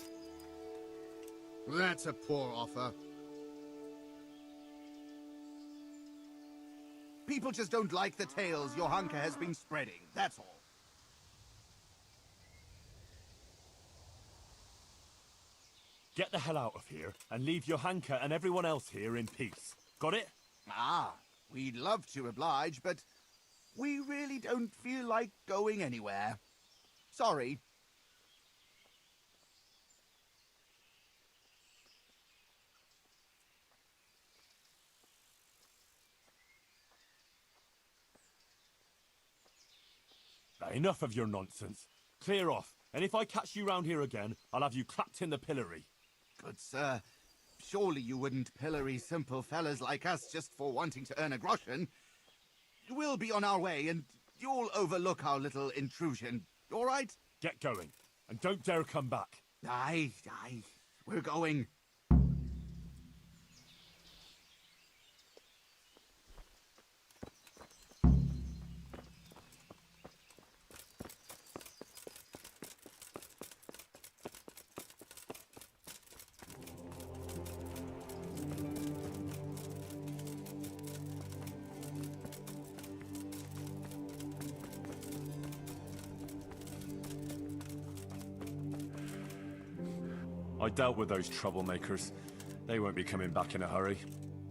That's a poor offer. People just don't like the tales Johanka has been spreading, that's all. Get the hell out of here and leave Johanka and everyone else here in peace. Got it? Ah, we'd love to oblige, but we really don't feel like going anywhere. Sorry. Enough of your nonsense. Clear off, and if I catch you round here again, I'll have you clapped in the pillory. Good sir, surely you wouldn't pillory simple fellas like us just for wanting to earn a groschen. We'll be on our way, and you'll overlook our little intrusion, all right? Get going, and don't dare come back. Aye, we're going. I dealt with those troublemakers. They won't be coming back in a hurry.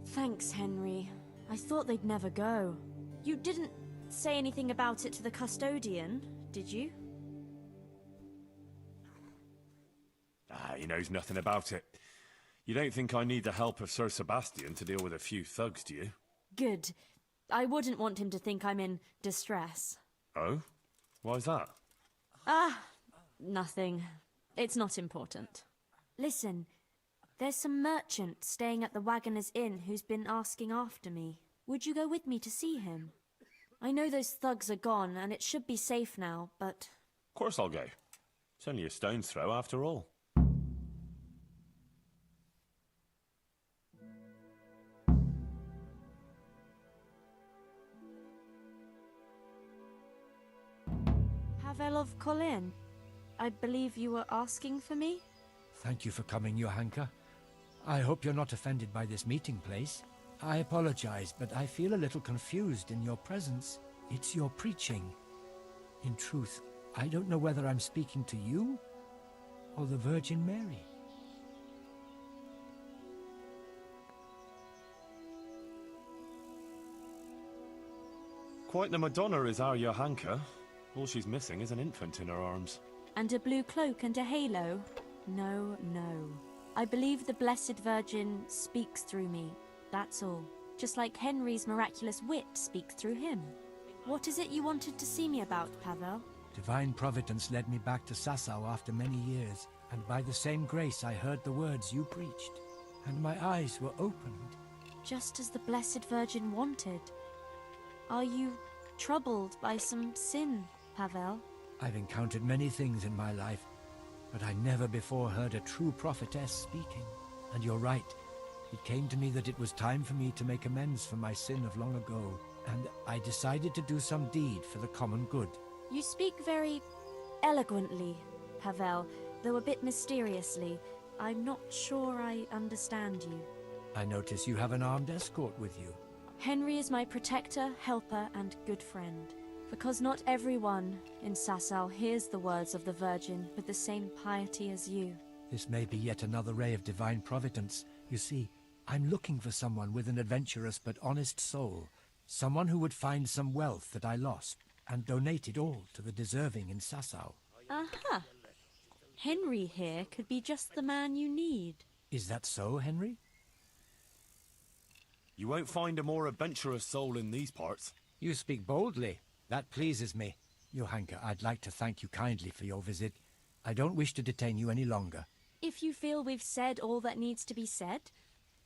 Thanks, Henry. I thought they'd never go. You didn't say anything about it to the custodian, did you? He knows nothing about it. You don't think I need the help of Sir Sebastian to deal with a few thugs, do you? Good. I wouldn't want him to think I'm in distress. Oh? Why's that? Nothing. It's not important. Listen, there's some merchant staying at the Wagoner's Inn who's been asking after me. Would you go with me to see him? I know those thugs are gone, and it should be safe now, but... Of course I'll go. It's only a stone's throw after all. Pavel of Colin. I believe you were asking for me? Thank you for coming, Johanka. I hope you're not offended by this meeting place. I apologize, but I feel a little confused in your presence. It's your preaching. In truth, I don't know whether I'm speaking to you or the Virgin Mary. Quite the Madonna is our Johanka. All she's missing is an infant in her arms. And a blue cloak and a halo? No, no. I believe the Blessed Virgin speaks through me, that's all. Just like Henry's miraculous wit speaks through him. What is it you wanted to see me about, Pavel? Divine Providence led me back to Sasau after many years, and by the same grace I heard the words you preached, and my eyes were opened. Just as the Blessed Virgin wanted. Are you troubled by some sin, Pavel? I've encountered many things in my life, but I never before heard a true prophetess speaking. And you're right. It came to me that it was time for me to make amends for my sin of long ago, and I decided to do some deed for the common good. You speak very eloquently, Pavel, though a bit mysteriously. I'm not sure I understand you. I notice you have an armed escort with you. Henry is my protector, helper, and good friend. Because not everyone in Sasau hears the words of the Virgin with the same piety as you. This may be yet another ray of divine providence. You see, I'm looking for someone with an adventurous but honest soul. Someone who would find some wealth that I lost and donate it all to the deserving in Sasau. Aha! Henry here could be just the man you need. Is that so, Henry? You won't find a more adventurous soul in these parts. You speak boldly. That pleases me. Johanka, I'd like to thank you kindly for your visit. I don't wish to detain you any longer. If you feel we've said all that needs to be said,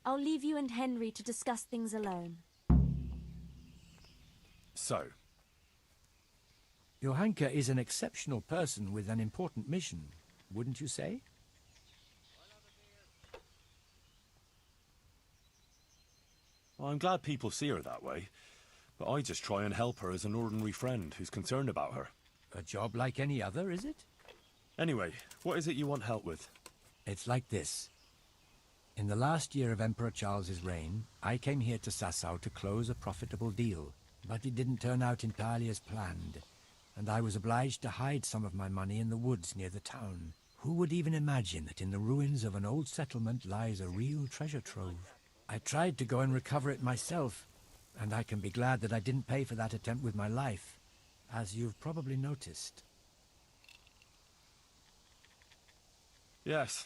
I'll leave you and Henry to discuss things alone. So? Johanka is an exceptional person with an important mission, wouldn't you say? Well, I'm glad people see her that way. But I just try and help her as an ordinary friend who's concerned about her. A job like any other, is it? Anyway, what is it you want help with? It's like this. In the last year of Emperor Charles's reign, I came here to Sasau to close a profitable deal. But it didn't turn out entirely as planned, and I was obliged to hide some of my money in the woods near the town. Who would even imagine that in the ruins of an old settlement lies a real treasure trove? I tried to go and recover it myself, and I can be glad that I didn't pay for that attempt with my life, as you've probably noticed. Yes.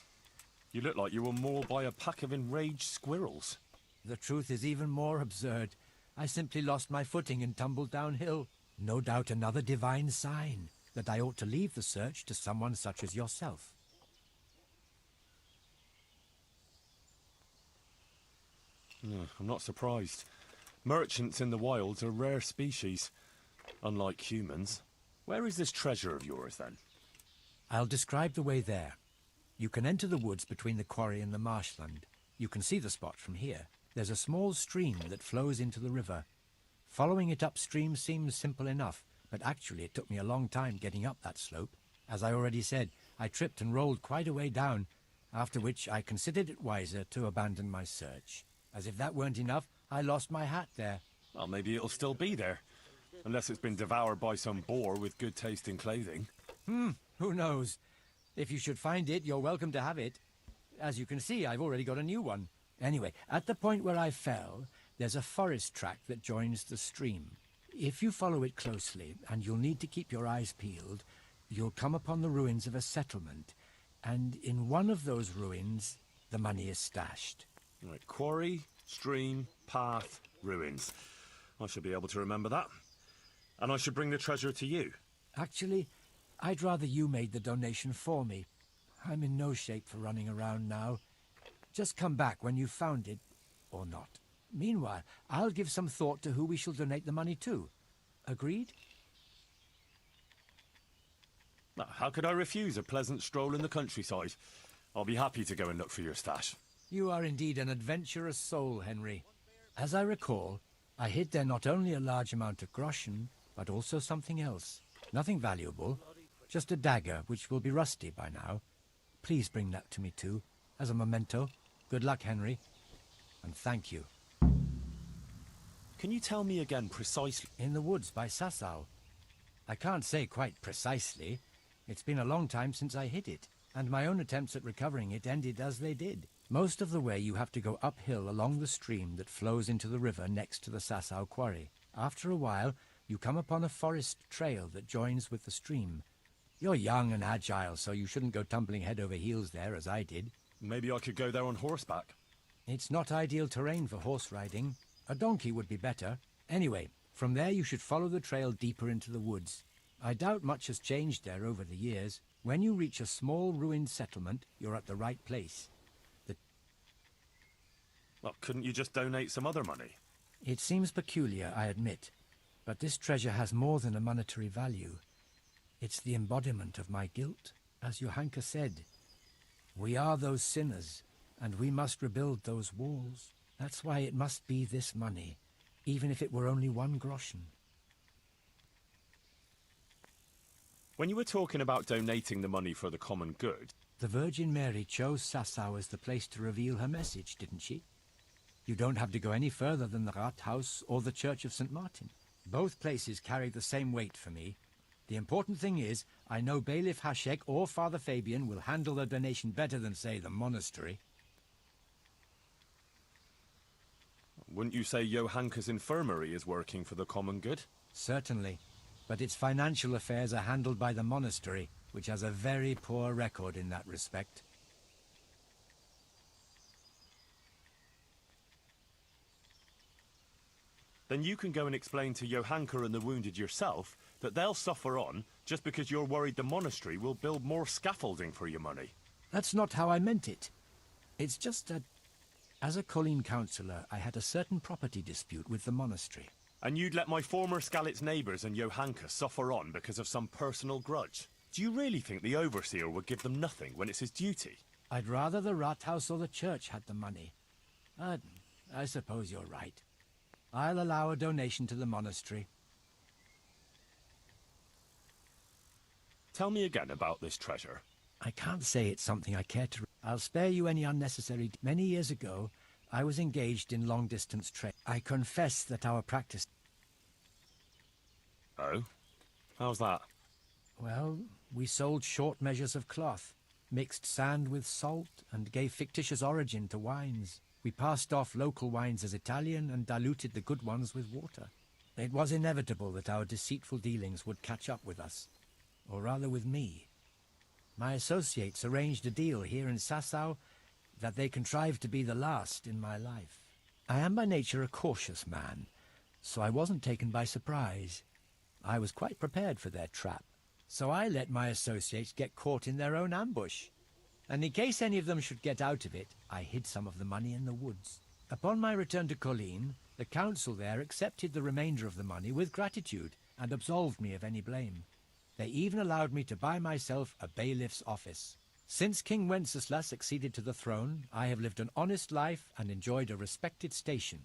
You look like you were mauled by a pack of enraged squirrels. The truth is even more absurd. I simply lost my footing and tumbled downhill. No doubt another divine sign that I ought to leave the search to someone such as yourself. I'm not surprised. Merchants in the wilds are rare species, unlike humans. Where is this treasure of yours, then? I'll describe the way there. You can enter the woods between the quarry and the marshland. You can see the spot from here. There's a small stream that flows into the river. Following it upstream seems simple enough, but actually it took me a long time getting up that slope. As I already said, I tripped and rolled quite a way down, after which I considered it wiser to abandon my search. As if that weren't enough, I lost my hat there. Well, maybe it'll still be there. Unless it's been devoured by some boar with good taste in clothing. Who knows? If you should find it, you're welcome to have it. As you can see, I've already got a new one. Anyway, at the point where I fell, there's a forest track that joins the stream. If you follow it closely, and you'll need to keep your eyes peeled, you'll come upon the ruins of a settlement, and in one of those ruins, the money is stashed. Right, quarry, stream, path, ruins. I should be able to remember that. And I should bring the treasure to you. Actually, I'd rather you made the donation for me. I'm in no shape for running around now. Just come back when you've found it, or not. Meanwhile, I'll give some thought to who we shall donate the money to. Agreed? Now, how could I refuse a pleasant stroll in the countryside? I'll be happy to go and look for your stash. You are indeed an adventurous soul, Henry. As I recall, I hid there not only a large amount of groschen, but also something else. Nothing valuable, Just a dagger, which will be rusty by now. Please bring that to me too, as a memento. Good luck, Henry. And thank you. Can you tell me again precisely? In the woods by Sasau. I can't say quite precisely. It's been a long time since I hid it, and my own attempts at recovering it ended as they did. Most of the way you have to go uphill along the stream that flows into the river next to the Sasau quarry. After a while, you come upon a forest trail that joins with the stream. You're young and agile, so you shouldn't go tumbling head over heels there, as I did. Maybe I could go there on horseback. It's not ideal terrain for horse riding. A donkey would be better. Anyway, from there you should follow the trail deeper into the woods. I doubt much has changed there over the years. When you reach a small ruined settlement, you're at the right place. Well, couldn't you just donate some other money? It seems peculiar, I admit, but this treasure has more than a monetary value. It's the embodiment of my guilt, as Johanka said. We are those sinners, and we must rebuild those walls. That's why it must be this money, even if it were only 1 groschen. When you were talking about donating the money for the common good... The Virgin Mary chose Sasau as the place to reveal her message, didn't she? You don't have to go any further than the Rathaus or the Church of St. Martin. Both places carry the same weight for me. The important thing is, I know Bailiff Haschek or Father Fabian will handle the donation better than, say, the monastery. Wouldn't you say Johanka's infirmary is working for the common good? Certainly, but its financial affairs are handled by the monastery, which has a very poor record in that respect. Then you can go and explain to Johanka and the wounded yourself that they'll suffer on just because you're worried the monastery will build more scaffolding for your money. That's not how I meant it. It's just that, as a Colleen councillor, I had a certain property dispute with the monastery. And you'd let my former Skalitz neighbours and Johanka suffer on because of some personal grudge? Do you really think the overseer would give them nothing when it's his duty? I'd rather the Rathaus or the church had the money. I suppose you're right. I'll allow a donation to the monastery. Tell me again about this treasure. I can't say it's something I care to... I'll spare you any unnecessary... Many years ago, I was engaged in long-distance trade. I confess that our practice... Oh? How's that? Well, we sold short measures of cloth, mixed sand with salt, and gave fictitious origin to wines. We passed off local wines as Italian and diluted the good ones with water. It was inevitable that our deceitful dealings would catch up with us, or rather with me. My associates arranged a deal here in Sasau that they contrived to be the last in my life. I am by nature a cautious man, so I wasn't taken by surprise. I was quite prepared for their trap, so I let my associates get caught in their own ambush. And in case any of them should get out of it, I hid some of the money in the woods. Upon my return to Colleen, the council there accepted the remainder of the money with gratitude and absolved me of any blame. They even allowed me to buy myself a bailiff's office. Since King Wenceslas succeeded to the throne, I have lived an honest life and enjoyed a respected station.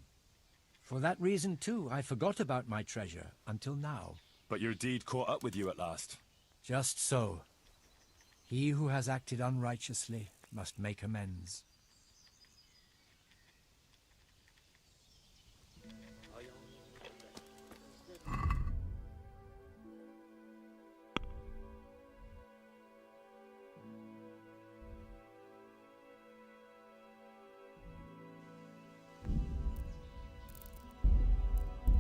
For that reason, too, I forgot about my treasure until now. But your deed caught up with you at last. Just so. He who has acted unrighteously must make amends.